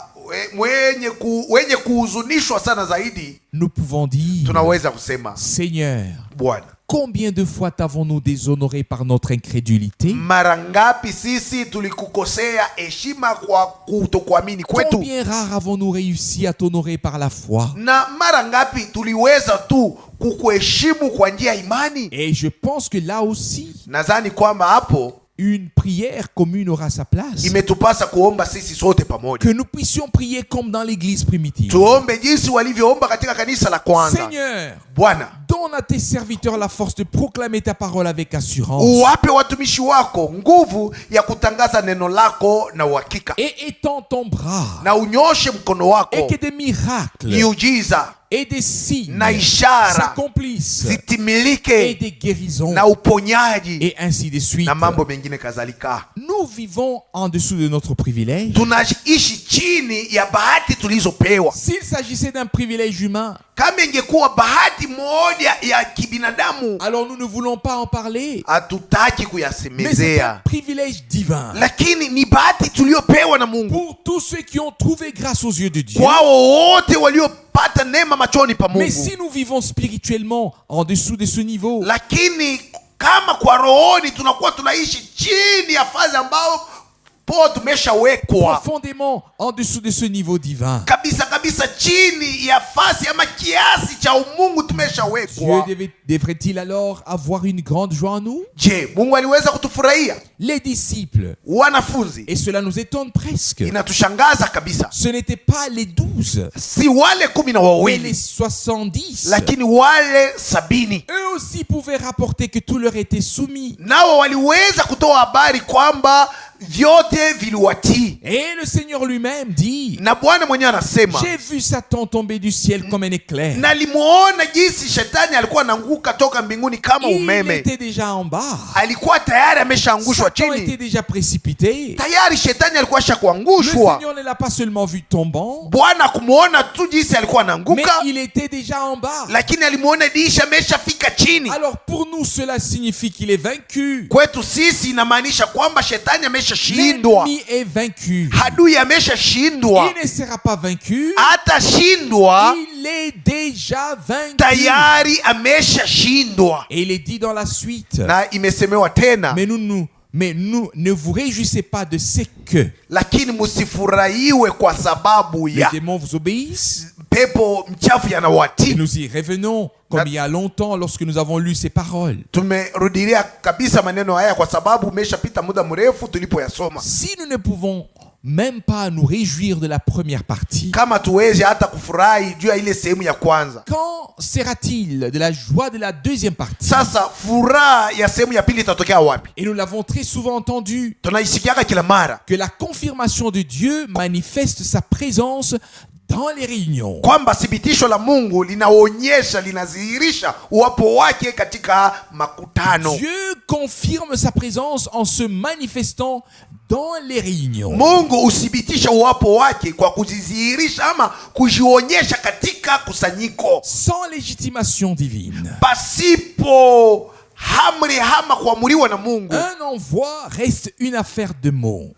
wenye kuhuzunishwa sana zaidi. Nous pouvons dire, Tunaweza kusema, Seigneur, Bwana, combien de fois t'avons-nous déshonoré par notre incrédulité? mara ngapi sisi tulikukosea heshima kwa kutokuamini kwetu, Combien rare avons-nous réussi à t'honorer par la foi? na mara ngapi tuliweza tu kukuheshimu kwa njia ya imani. Et je pense que là aussi, Nadhani kwamba hapo une prière commune aura sa place. imetupasa kuomba sisi sote pamoja, Que nous puissions prier comme dans l'église primitive. tuombe jinsi walivyoomba katika kanisa la kwanza. Seigneur, Bwana, donne à tes serviteurs la force de proclamer ta parole avec assurance. uwape watumishi wako nguvu ya kutangaza neno lako na uhakika, Et étends ton bras. na unyoshe mkono wako, Et que des miracles miujiza et des signes na ishara s'accomplissent et zitimilike des guérisons na uponyaji et ainsi de suite. na mambo mengine kadhalika. Nous vivons en dessous de notre privilège. Tunaishi chini ya bahati tulizopewa. S'il s'agissait d'un privilège humain, Kama ingekuwa bahati moja ya kibinadamu, alors nous ne voulons pas en parler. hatutaki Mais c'est un kuyasemezea, privilège divin lakini ni bahati tuliopewa na Mungu pour tous ceux qui ont trouvé grâce aux yeux de Dieu. kwao wote waliopata neema machoni pa Mais Mungu. si nous vivons spirituellement en dessous de ce niveau, Lakini kama kwa rohoni tunakuwa tunaishi chini ya fazi ambao po tumeshawekwa profondément en dessous de ce niveau divin, kabisa kabisa, chini ya fasi ama kiasi cha umungu Dieu tumeshawekwa. devrait-il alors avoir une grande joie en nous? Je, Mungu aliweza kutufurahia? Les disciples, Wanafunzi, et cela nous étonne presque, inatushangaza kabisa, ce n'étaient pas les 12, si wale 12 mais les 70. lakini wale 70 Eux aussi pouvaient rapporter que tout leur était soumis. nao waliweza kutoa habari kwamba vyote viliwatii. Et le Seigneur lui-même dit, Na Bwana mwenyewe anasema, j'ai vu Satan tomber du ciel comme un éclair. nalimuona jinsi shetani alikuwa anaanguka toka mbinguni kama Il umeme. était déjà en bas. Alikuwa tayari ameshaangushwa Satan était chini, déjà précipité. tayari shetani alikuwa Le ashakuangushwa. Seigneur ne l'a pas seulement vu tombant, Bwana kumuona tu jinsi alikuwa mais anaanguka, il était déjà en bas. lakini alimuona diisha ameshafika chini. Alors pour nous, cela signifie qu'il est vaincu. Kwetu sisi inamaanisha kwamba shetani ameshashindwa, L'ennemi est vaincu. adui ameshashindwa, Il ne sera pas vaincu. atashindwa, Il est déjà vaincu. tayari ameshashindwa. Et il est dit dans la suite, Na imesemewa tena, mais nous, ne vous réjouissez pas de ce que lakini musifurahiwe kwa sababu les ya démons vous obéissent. pepo mchafu Et yanawatii. nous y revenons comme il y a longtemps lorsque nous avons lu ces paroles. Tumerudilia kabisa maneno haya kwa sababu umeshapita muda mrefu tulipoyasoma. Si nous ne pouvons même pas nous réjouir de la première partie, Kama tuwezi hata kufurahi juu ya ile sehemu ya kwanza, quand sera-t-il de la joie de la deuxième partie? sasa furaha ya sehemu ya pili itatokea wapi? Et nous l'avons très souvent entendu, Tunaisikiaka kila mara que la confirmation de Dieu manifeste sa présence dans les réunions. kwamba thibitisho la Mungu linaonyesha, linadhihirisha uwapo wake katika makutano. Dieu confirme sa présence en se manifestant dans les réunions. Mungu uthibitisha uwapo wake kwa kujidhihirisha ama kujionyesha katika kusanyiko, Sans légitimation divine, pasipo amri ama kuamuriwa na Mungu. un envoi reste une affaire de mots.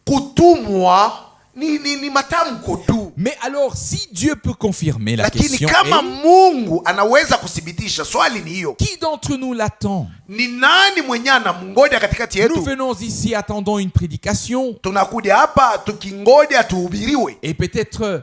Kutumwa ni matamko tu, Mais alors, si Dieu peut confirmer, la lakini question kama est, Mungu anaweza kuthibitisha, swali ni hiyo, qui d'entre nous l'attend? ni nani mwenye anamngoja katikati Nous yetu? venons ici, attendons une prédication. Tunakuja hapa tukingoja tuhubiriwe, Et peut-être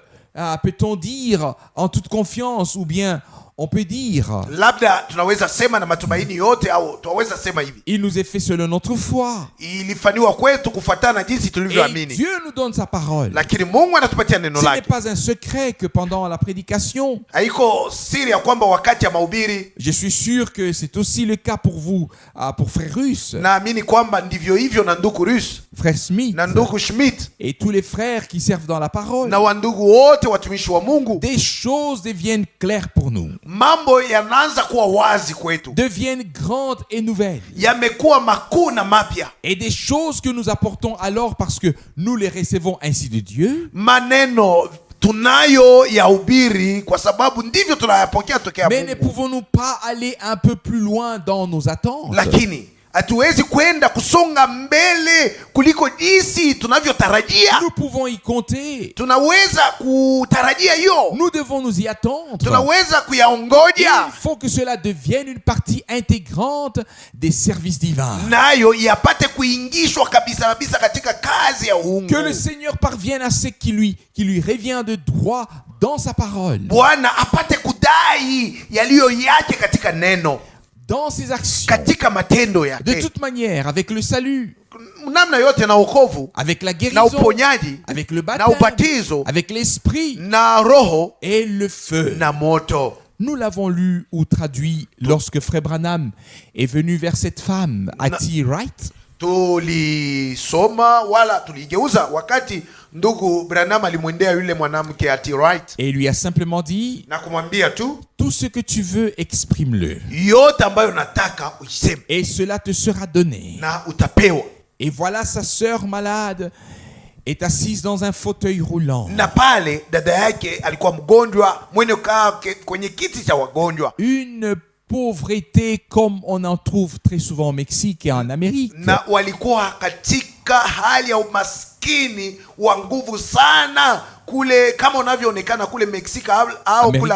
peut-on dire en toute confiance, ou bien on peut dire, labda tunaweza sema na matumaini yote, au tunaweza sema hivi, il nous est fait selon notre foi. ilifanywa kwetu kufuatana na jinsi Et tulivyoamini. Dieu nous donne sa parole. Lakini Mungu anatupatia neno Ce n'est lake. pas un secret que pendant la prédication, Haiko siri ya kwamba wakati ya mahubiri, je suis sûr que c'est aussi le cas pour vous, pour frère Russe, naamini kwamba ndivyo hivyo na ndugu Rus frère Smith, na ndugu Schmidt et tous les frères qui servent dans la parole. na wandugu wote watumishi wa Mungu, Des choses deviennent claires pour nous, mambo yanaanza kuwa wazi kwetu, deviennent grandes et nouvelles. yamekuwa makuu na mapya. Et des choses que nous apportons alors parce que nous les recevons ainsi de Dieu, Maneno tunayo ya ubiri kwa sababu ndivyo tunayapokea tokea mais ne Mungu, pouvons-nous pas aller un peu plus loin dans nos attentes? lakini hatuwezi kwenda kusonga mbele kuliko jinsi tunavyotarajia. Nous pouvons y compter. Tunaweza kutarajia hiyo, Nous devons nous y attendre. tunaweza Et kuyaongoja, il faut que cela devienne une partie intégrante des services divins. nayo yapate kuingishwa kabisa kabisa katika kazi ya uungu. Que le Seigneur parvienne à ce qui lui revient de droit dans sa parole, Bwana apate kudai yaliyo yake katika neno, dans ses actions, katika matendo de yake, toute manière, avec le salut, namna yote, na wokovu avec la na guérison, uponyaji avec le na baptême, ubatizo avec l'esprit na roho et le feu. na moto. Nous l'avons lu ou traduit lorsque Frère Branham est venu vers cette femme à T. Wright. tulisoma wala tuligeuza wakati ndugu Branham alimwendea yule mwanamke ati right, et il lui a simplement dit, na kumwambia tu tout ce que tu veux, exprime-le. yote ambayo nataka uiseme Et cela te sera donné. na utapewa. Et voilà, sa sœur malade est assise dans un fauteuil roulant. Na pale dada yake alikuwa mgonjwa mwenye kaa kwenye kiti cha wagonjwa. Une pauvreté comme on en trouve très souvent au Mexique et en Amérique. Na walikuwa katika hali ya umaskini wa nguvu sana kule, kama unavyoonekana kule Mexico au kule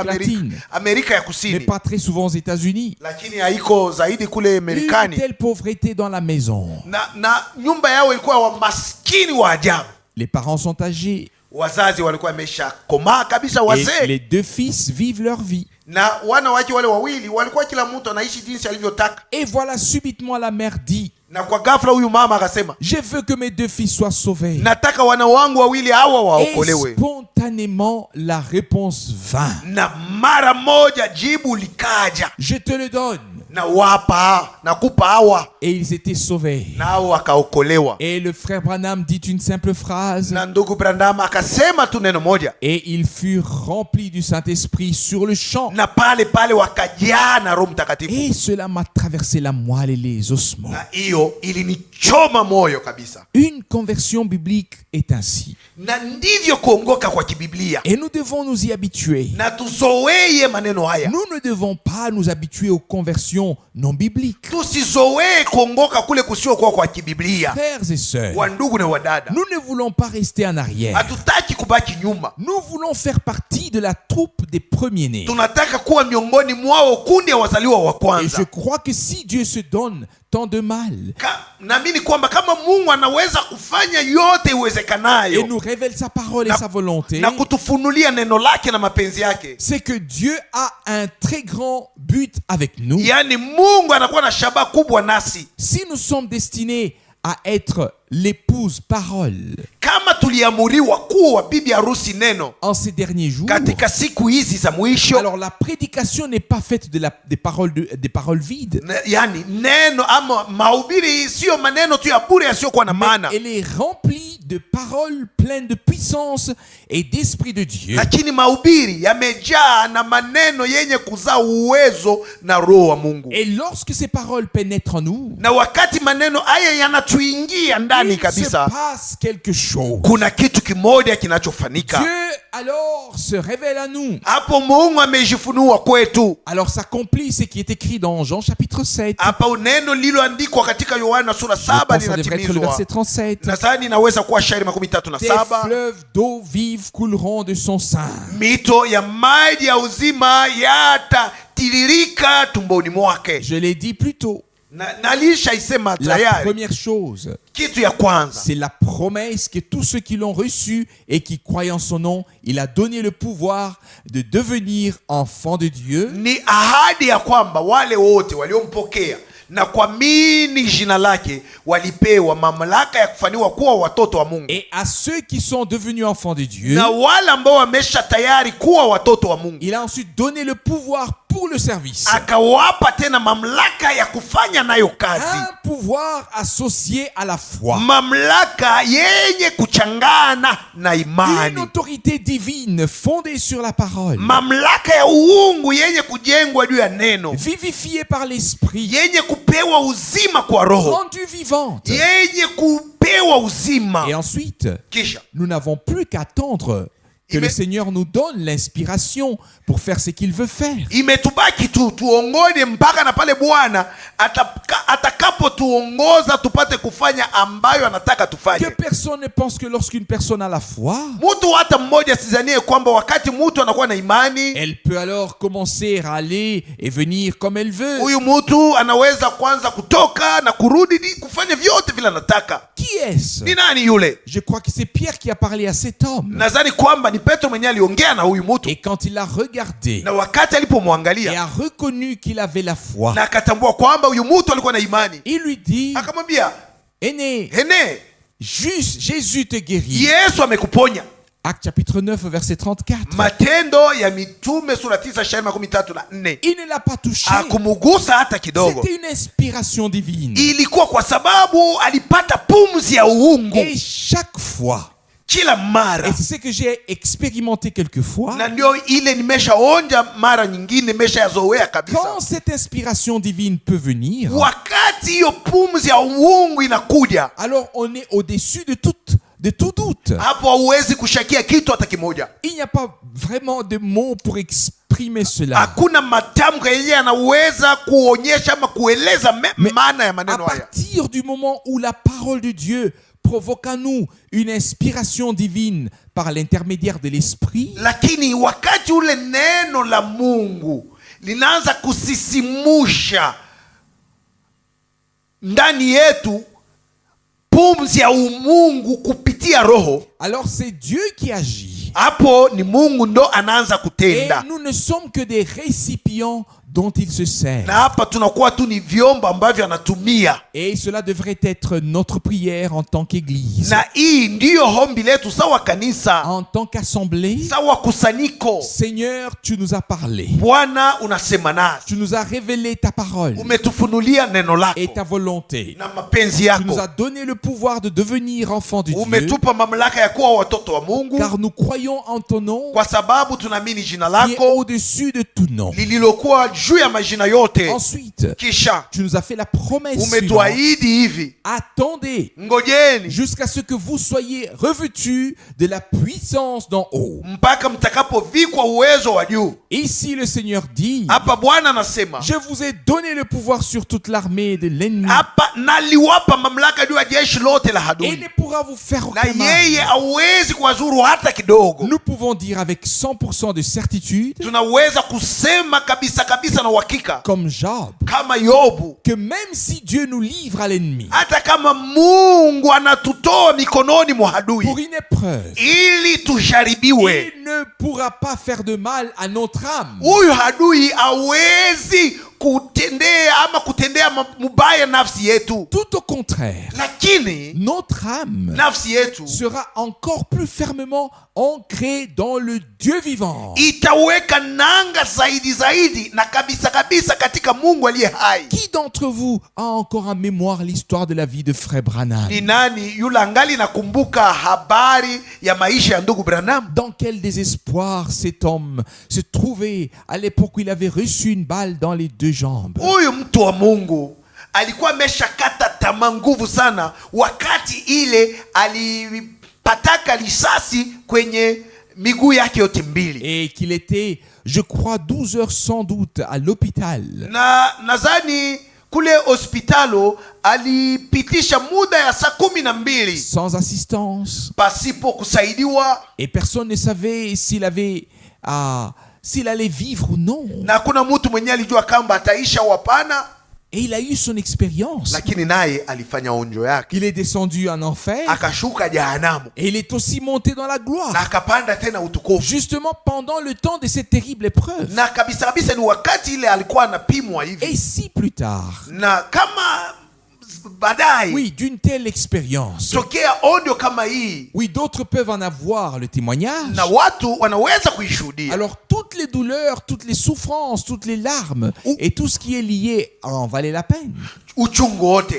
Amerika ya Kusini, mais pas très souvent aux États-Unis. lakini haiko zaidi kule Marekani. Une telle pauvreté dans la maison. Na nyumba yao ilikuwa wa maskini wa ajabu. Les parents sont âgés. Wazazi walikuwa wameshakomaa kabisa, Et wazee. les deux fils vivent leur vie. Na wana wake wale wawili walikuwa kila mtu anaishi jinsi alivyotaka. Et voilà, subitement la mère dit, Na kwa ghafla huyu mama akasema, je veux que mes deux fils soient sauvés. nataka wana wangu wawili hawa Et waokolewe. spontanément, la réponse vint. Na mara moja jibu likaja, Je te le donne. na wapa nakupa hawa, Et ils étaient sauvés. nao wakaokolewa. Et le frère Branham dit une simple phrase. Na ndugu Branham akasema tu neno moja, Et ils furent remplis du Saint-Esprit sur le champ. na pale pale wakajaa na Roho Mtakatifu. Et cela m'a traversé la moelle et les ossements. Na hiyo ilinichoma moyo kabisa. Une conversion biblique est ainsi. Na ndivyo kuongoka kwa kibiblia, Et nous devons nous y habituer. na tuzoee maneno haya. Nous ne devons pas nous habituer aux conversions non bibliques. Tusizoee kuongoka kule kusiokuwa kwa kibiblia. Frères et sœurs, Wandugu na wadada, nous ne voulons pas rester en arrière. hatutaki kubaki nyuma. Nous voulons faire partie de la troupe des premiers-nés. Tunataka kuwa miongoni mwao kundi ya wazaliwa wa Et je kwanza. crois que si Dieu se donne tant de mal Naamini kwamba kama Mungu anaweza kufanya yote et iwezekanayo nous révèle sa parole et sa volonté, na kutufunulia neno lake na mapenzi yake, c'est que Dieu a un très grand but avec nous. yaani Mungu anakuwa na shabaha kubwa nasi. Si nous sommes destinés à être l'épouse parole Kama tuliamuriwa kuwa bibi harusi neno en ces derniers jours, katika siku hizi za mwisho, alors la prédication n'est pas faite des paroles vides, yaani neno ama mahubiri sio maneno tu ya bure yasiyokuwa na mais maana, elle est remplie de paroles pleines de puissance et d'esprit de Dieu. lakini mahubiri yamejaa na maneno yenye kuzaa uwezo na roho wa Mungu. Et lorsque ces paroles pénètrent en nous, Na wakati maneno haya yanatuingia ndani il se kabisa, passe quelque chose. kuna kitu kimoja kinachofanyika. Dieu alors se révèle à nous. Hapo Mungu amejifunua kwetu. Alors s'accomplit ce qui est écrit dans Jean chapitre 7. Hapa neno lililoandikwa katika Yohana sura Je 7 pense que ça devrait être le linatimizwa. verset 37. Nadhani inaweza kuwa shairi Des 37. fleuves d'eau vive couleront de son sein. Mito ya maji ya uzima yatatiririka tumboni mwake. Je l'ai dit plus tôt. Nalishaisema La tayari. première chose, Kitu ya kwanza, c'est la promesse que tous ceux qui l'ont reçu et qui croient en son nom, il a donné le pouvoir de devenir enfants de Dieu. ni ahadi ya kwamba wale wote waliompokea na kuamini jina lake walipewa mamlaka ya kufanywa kuwa watoto wa Mungu. Et à ceux qui sont devenus enfants de Dieu, Na wale ambao wamesha tayari kuwa watoto wa Mungu, il a ensuite donné le pouvoir pour le service. akawapa tena mamlaka ya kufanya nayo kazi. Un pouvoir associé à la foi. Mamlaka yenye kuchangana na Une imani. autorité divine fondée sur la parole. Mamlaka ya uungu yenye kujengwa juu ya neno, Vivifiée par l'esprit. yenye kupewa uzima kwa roho, Rendue vivante. yenye kupewa uzima. Et ensuite, Kisha nous n'avons plus qu'attendre que le Seigneur nous donne l'inspiration pour faire ce qu'il veut faire. imetubaki tu tuongoje mpaka na pale Bwana atakapotuongoza tupate kufanya ambayo anataka Que tufanye. personne ne pense que lorsqu'une personne a la foi, Mtu hata mmoja sidhanie kwamba wakati mtu anakuwa na imani, elle peut alors commencer à aller et venir comme elle veut. huyu mtu anaweza kwanza kutoka na kurudi kufanya vyote vile anataka. Qui est-ce? Ni nani yule? Je crois que c'est Pierre qui a parlé à cet homme. Nadhani kwamba ni Petro mwenyewe aliongea na huyu mtu, Et quand il a regardé na wakati et alipomwangalia a reconnu qu'il avait la foi, na akatambua kwamba huyu mtu alikuwa na imani, il lui dit, akamwambia, aîné, Hene, juste Jésus te guérit. Yesu amekuponya. Acte chapitre 9, verset 34. Matendo ya Mitume sura 9:34. Il ne l'a pas touché. Hakumugusa hata kidogo. C'était une inspiration divine. Ilikuwa kwa sababu alipata pumzi ya uungu. Et chaque fois, kila mara, et c'est ce que j'ai expérimenté quelquefois, na ndio ile nimeshaonja mara nyingine, nimeshayazoea kabisa. quand cette inspiration divine peut venir, wakati hiyo pumzi ya uungu inakuja, alors on est au-dessus de tout doute. Hapo hauwezi kushakia kitu hata kimoja. Il n'y a pas vraiment de mots pour exprimer cela. Hakuna matamko yenye yanaweza kuonyesha ama kueleza maana ya maneno haya. À partir du moment où la parole de Dieu provoque à nous une inspiration divine par l'intermédiaire de l'esprit, lakini wakati ule neno la Mungu linaanza kusisimusha ndani yetu pumzi ya umungu kupitia roho, alors c'est Dieu qui agit. Hapo ni Mungu ndo anaanza kutenda. Et nous ne sommes que des récipients dont il se sert. Na hapa tunakuwa tu ni vyombo ambavyo anatumia. Et cela devrait être notre prière en tant qu'église. Na hii ndiyo hombi letu sawa kanisa, en tant qu'assemblée. sawa kusanyiko. Seigneur, tu nous as parlé. Bwana unasema nasi. Tu nous as révélé ta parole. Umetufunulia neno lako. Et ta volonté. Na mapenzi yako. Tu nous as donné le pouvoir de devenir enfants de Dieu. Umetupa mamlaka ya kuwa watoto wa Mungu. Car nous croyons en ton nom. Kwa sababu tunaamini jina Qui est lako au-dessus de tout nom. lililokuwa juu ya majina yote. Ensuite, kisha tu nous as fait la promesse umetuahidi hivi, attendez ngojeni jusqu'à ce que vous soyez revêtus de la puissance d'en haut. mpaka mtakapovikwa uwezo wa juu. Ici le Seigneur dit, hapa Bwana anasema, je vous ai donné le pouvoir sur toute l'armée de l'ennemi. Hapa naliwapa mamlaka juu ya jeshi lote la adui. Et il ne pourra vous faire Na aucun mal. yeye hawezi kuwazuru hata kidogo. Nous pouvons dire avec 100% de certitude, Tunaweza kusema kabisa kabisa na uhakika comme Job, kama Yobu, que même si Dieu nous livre à l'ennemi hata kama Mungu anatutoa mikononi mwa adui pour une épreuve, ili tujaribiwe, il ne pourra pas faire de mal à notre âme. huyu adui hawezi kutendea mubaya nafsi yetu. Tout au contraire, Lakini notre âme nafsi yetu sera encore plus fermement ancrée dans le Dieu vivant. itaweka nanga zaidi na kabisa kabisa katika Mungu aliye hai. Qui d'entre vous a encore en mémoire l'histoire de la vie de frère Branham? Ni nani yule angali nakumbuka habari ya maisha ya ndugu Branham? Dans quel désespoir cet homme se trouvait à l'époque où il avait reçu une balle dans les deux jambes. Huyu mtu wa Mungu alikuwa ameshakata tamaa nguvu sana wakati ile alipataka risasi kwenye miguu yake yote mbili. Et qu'il était, je crois, 12 heures sans doute à l'hôpital. Na nadhani kule hospitalo alipitisha muda ya saa 12 sans assistance. pasipo kusaidiwa. Et personne ne savait s'il allait vivre ou non. Na kuna mtu mwenye alijua kama ataisha au hapana. Et il a eu son expérience. Lakini naye alifanya onjo yake. Il est descendu en enfer. Akashuka jehanamu. Et il est aussi monté dans la gloire. Na akapanda tena utukufu. Justement pendant le temps de cette terrible épreuve. Na kabisa kabisa ni wakati ile alikuwa anapimwa hivi. Et si plus tard, na kama badai, oui, d'une telle expérience, tokea audio kama hii, oui, d'autres peuvent en avoir le témoignage. na watu wanaweza kuishuhudia. Alors toutes les douleurs, toutes les souffrances, toutes les larmes et tout ce qui est lié en valait la peine. Uchungu wote,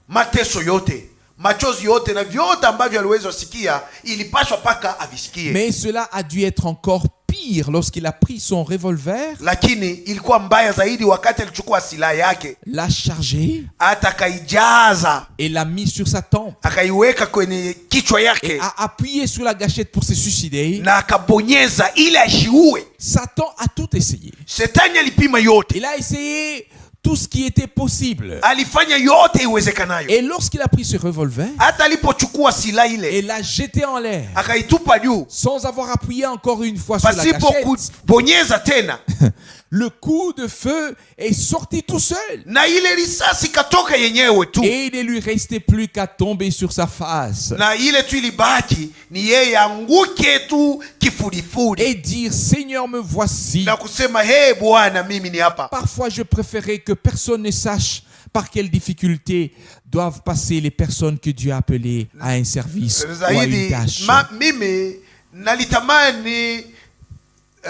mateso yote, machozi yote na vyote ambavyo aliweza kusikia ilipaswa paka avisikie. Mais cela a dû être encore pire lorsqu'il a pris son revolver, Lakini ilikuwa mbaya zaidi wakati alichukua silaha yake, l'a chargé atakaijaza et l'a mis sur sa tempe akaiweka kwenye kichwa et yake a appuyé sur la gâchette pour se suicider. na akabonyeza ili ashiue. Satan a tout essayé. Shetani alipima yote. Il a essayé tout ce qui était possible. Alifanya yote iwezekanayo. Et lorsqu'il a pris ce revolver Hata alipochukua silaha ile et l'a jeté en l'air, akaitupa juu sans avoir appuyé encore une fois sur la pasipo gâchette, kubonyeza tena, le coup de feu est sorti tout seul. na ile risasi katoka yenyewe tu, Et il ne lui restait plus qu'à tomber sur sa face na ile tu ilibaki ni yeye anguke tu kifudifudi et dire, Seigneur, me voici. na kusema hey Bwana, mimi ni hapa. Parfois, je préférais que personne ne sache par quelles difficultés doivent passer les personnes que Dieu a appelées à un service ou à une Zaidi tâche. mimi nalitamani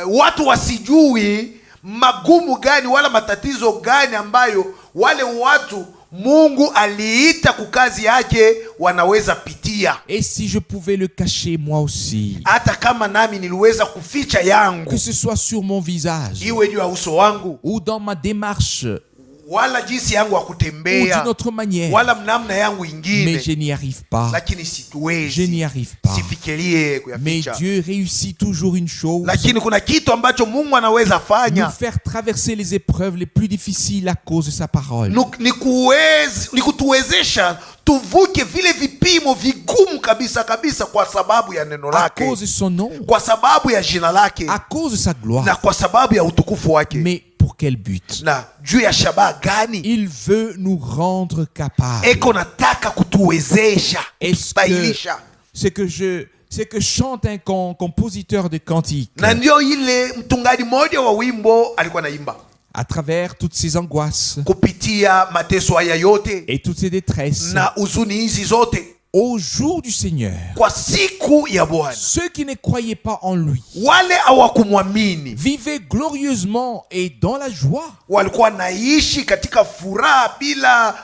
watu wasijui magumu gani wala matatizo gani ambayo wale watu Mungu aliita kukazi yake wanaweza pitia. Et si je pouvais le cacher moi aussi, hata kama nami niliweza kuficha yangu, que ce soit sur mon visage, iwe juu ya uso wangu, ou dans ma démarche, wala jinsi yangu ya ou kutembea, d'une autre manière, wala mnamna yangu ingine, mais je n'y arrive pas. lakini situwezi, Je n'y arrive pas. sifikirie Mais kuyaficha. Dieu réussit toujours une chose: Lakini kuna kitu ambacho Mungu anaweza nous fanya, faire traverser les épreuves les plus difficiles à cause de sa parole. ni kutuwezesha tuvuke vile vipimo vigumu kabisa kabisa kwa sababu ya neno À lake, cause de son nom, kwa sababu ya jina lake, à cause de sa gloire. na kwa sababu ya utukufu wake. Mais pour quel but? Na juu ya shabaha gani? Il veut nous rendre capables. Eko nataka kutuwezesha, Est-ce kutustahilisha. que chante un compositeur de cantiques Na ndio ile mtungaji mmoja wa wimbo alikuwa naimba à travers toutes ces angoisses kupitia mateso haya yote et toutes ces détresses. na huzuni hizi zote, Au jour du Seigneur, kwa siku ya Bwana, ceux qui ne croyaient pas en lui wale hawakumwamini vivaient glorieusement et dans la joie. walikuwa naishi katika furaha bila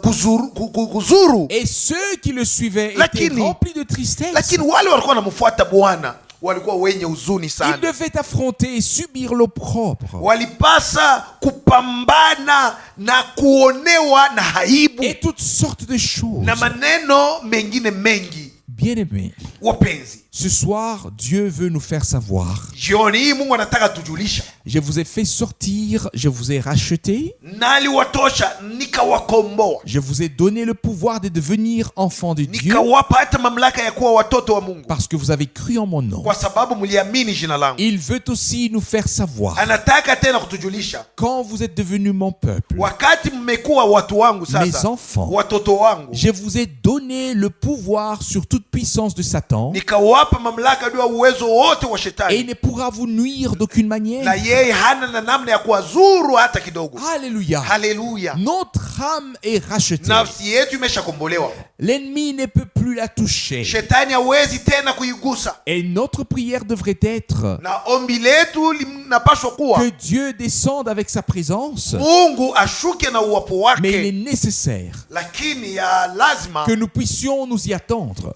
kuzuru. Et ceux qui le suivaient étaient Lakini- remplis de tristesse. Lakini wale walikuwa wanamfuata Bwana walikuwa wenye huzuni Ils sana, devaient affronter et subir l'opprobre walipasa kupambana na kuonewa na aibu et toutes sortes de choses. na maneno mengine mengi. Bien-aimés, Wapenzi, ce soir, Dieu veut nous faire savoir: jioni hii Mungu anataka tujulisha, je vous ai fait sortir, je vous ai racheté, naliwatosha nikawakomboa, je vous ai donné le pouvoir de devenir enfants de Dieu nikawapa hata mamlaka ya kuwa watoto wa Mungu, parce que vous avez cru en mon nom. kwa sababu mliamini jina langu. Il veut aussi nous faire savoir: Anataka tena kutujulisha, quand vous êtes devenus mon peuple, wakati mmekuwa watu wangu mes sasa, enfants, watoto wangu, je vous ai donné le pouvoir sur toute puissance de Satan, nikawapa mamlaka juu ya uwezo wote wa et il shetani, ne pourra vous nuire d'aucune na manière. yeye hana na namna ya kuwazuru hata kidogo. Alléluia. Haleluya! Notre âme est rachetée. Nafsi yetu imeshakombolewa, L'ennemi ne peut plus la toucher. shetani hawezi tena kuigusa, Et notre prière devrait être na ombi letu linapaswa kuwa que Dieu descende avec sa présence, Mungu ashuke na uwapo mais il est wake, nécessaire lakini ya lazima que nous puissions nous y attendre.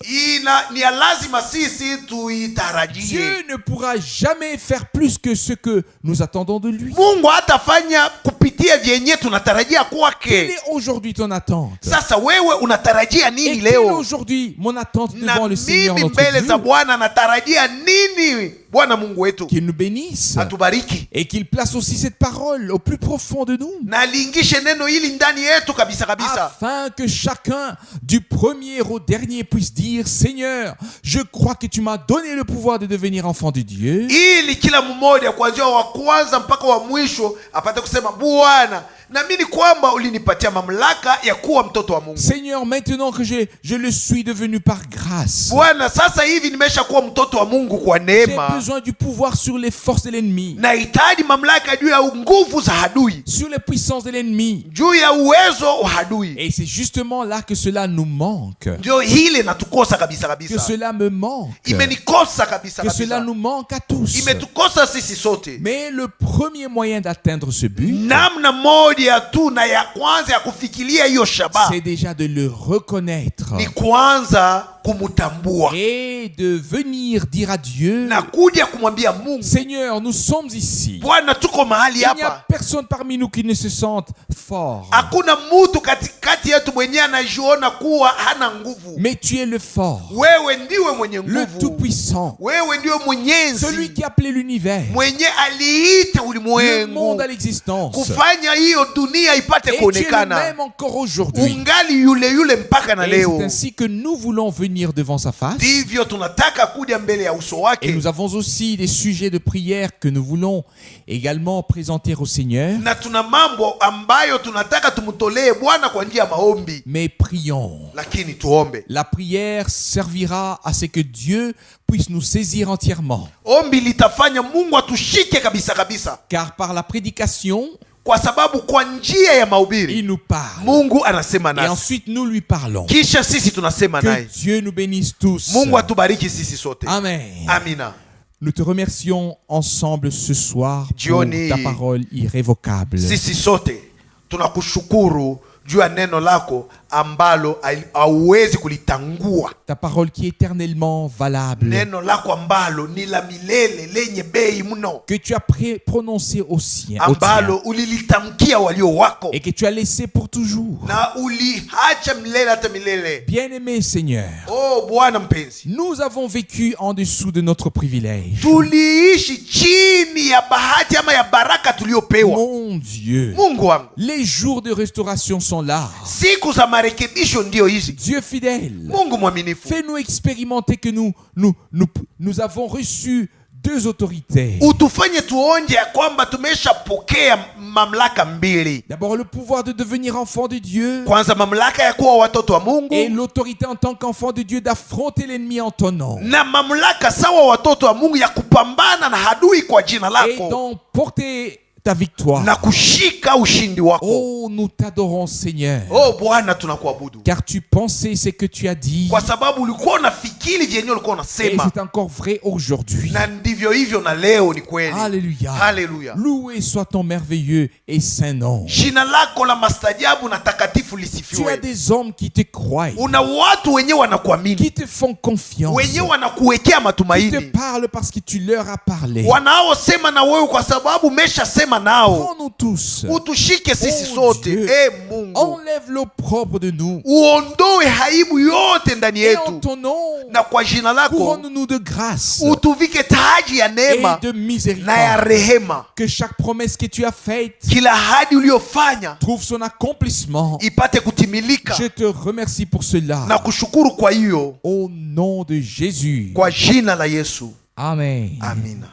ni ya lazima sisi tuitarajie. Dieu ne pourra jamais faire plus que ce que nous attendons de lui. Mungu hatafanya kupitia vyenye tunatarajia Quelle kwake. est aujourd'hui ton attente? Sasa wewe unatarajia Et nini quelle est leo? aujourd'hui mon attente Na devant le Seigneur mimi notre mbele za Dieu? Bwana natarajia nini? Bwana Mungu wetu Qu'il nous bénisse atubariki et qu'il place aussi cette parole au plus profond de nous, na aliingishe neno hili ndani yetu kabisa kabisa, afin que chacun du premier au dernier puisse dire: Seigneur, je crois que tu m'as donné le pouvoir de devenir enfant de Dieu. ili kila mmoja kuanzia wa kwanza mpaka wa mwisho apate kusema, Bwana, naamini kwamba ulinipatia mamlaka ya kuwa mtoto wa Mungu. Seigneur, maintenant que je le suis devenu par grâce, Bwana, sasa hivi nimesha kuwa mtoto wa Mungu kwa j'ai neema, besoin du pouvoir sur les forces de l'ennemi, nahitaji mamlaka juu ya nguvu za adui, sur les puissances de l'ennemi. juu ya uwezo wa adui. Et c'est justement là que cela nous manque, Ndio hile natukosa kabisa que kabisa, cela me manque, imenikosa kabisa que cela kabisa, nous manque à tous. imetukosa sisi sote. Mais le premier moyen d'atteindre ce but, Namna moja tu na ya kwanza ya kufikiria hiyo shabaha c'est déjà de le reconnaître ni kwanza kumutambua et de venir dire à Dieu: na kuja kumwambia Mungu, Seigneur, nous sommes ici. Bwana, tuko mahali Il n'y a hapa, personne parmi nous qui ne se sente fort. hakuna mtu katikati yetu mwenyewe anajiona kuwa hana nguvu. Mais tu es le fort, Wewe ndiwe mwenye le nguvu, tout-puissant, wewe ndiwe celui mwenyezi, qui a appelé l'univers, mwenye aliita le monde ulimwengu à l'existence. kufanya hiyo dunia ipate Et tu es le kuonekana. même encore aujourd'hui. Ungali yule mpaka na Et leo. c'est ainsi que nous voulons venir devant sa face. Ndivyo tunataka kuja mbele ya uso Et wake, nous avons aussi des sujets de prière que nous voulons également présenter au Seigneur. na tuna mambo ambayo tunataka tumtolee Bwana kwa njia ya maombi, Mais prions. lakini tuombe. La prière servira à ce que Dieu puisse nous saisir entièrement. Ombi litafanya Mungu atushike kabisa kabisa, Car par la prédication, Kwa sababu kwa njia ya mahubiri il nous parle. Mungu anasema Et nasi. ensuite nous lui parlons. Kisha sisi tunasema Que naye. Dieu nous bénisse tous. Mungu atubariki sisi sote. Amen. Amina. Nous te remercions ensemble ce soir pour Jioni, ta parole irrévocable. Sisi sote tunakushukuru juu ya neno lako ambalo hauwezi kulitangua. Ta parole qui est éternellement valable. Neno lako ambalo ni la milele lenye bei mno. Que tu as prononcé au sien. Ambalo ulilitamkia walio wako. Et que tu as laissé pour toujours. Na uliacha milele hata milele. Bien-aimé Seigneur. Oh Bwana mpenzi. Nous avons vécu en dessous de notre privilège. Tuliishi chini ya bahati ama ya baraka tuliopewa. Mon Dieu. Mungu wangu. Les jours de restauration sont là. Siku za marekebisho ndio hizi. Dieu fidèle. Mungu mwaminifu. Fais-nous expérimenter que nous avons reçu deux autorités. Utufanye tuonje ya kwamba tumeshapokea mamlaka mbili. D'abord le pouvoir de devenir enfant de Dieu. Kwanza mamlaka ya kuwa watoto wa Mungu. Et l'autorité en tant qu'enfant de Dieu d'affronter l'ennemi en ton nom. Na mamlaka sawa watoto wa Mungu ya kupambana na adui kwa jina lako. Et d'emporter ta victoire. Na kushika ushindi wako. Oh, nous t'adorons Seigneur. Oh Bwana tunakuabudu. Car tu pensais ce que tu as dit. Kwa sababu ulikuwa unafikiri vyenyewe ulikuwa unasema. Et c'est encore vrai aujourd'hui. Na ndivyo hivyo na leo ni kweli. Alléluia. Hallelujah. Loué soit ton merveilleux et saint nom. Jina lako la mastajabu na takatifu lisifiwe. Tu as des hommes qui te croient. Una watu wenyewe wanakuamini. Qui te font confiance. Wenyewe wanakuwekea matumaini. Qui te parlent parce que tu leur as parlé. Wanaosema na wewe kwa sababu umeshasema nao. Prends-nous tous. Utushike sisi Oh sote. Dieu. Mungu. Enlève l'opprobre de nous. Uondoe aibu yote ndani Et en yetu. ton nom, Na kwa jina lako couronne-nous de grâce utuvike taji ya et neema de na ya miséricorde. rehema. Que chaque promesse que tu as faite Kila ahadi uliyofanya trouve son accomplissement. ipate kutimilika. Je te remercie pour cela. Na kushukuru kwa hiyo Au nom de Jésus. kwa jina la Yesu. Amen. Amina.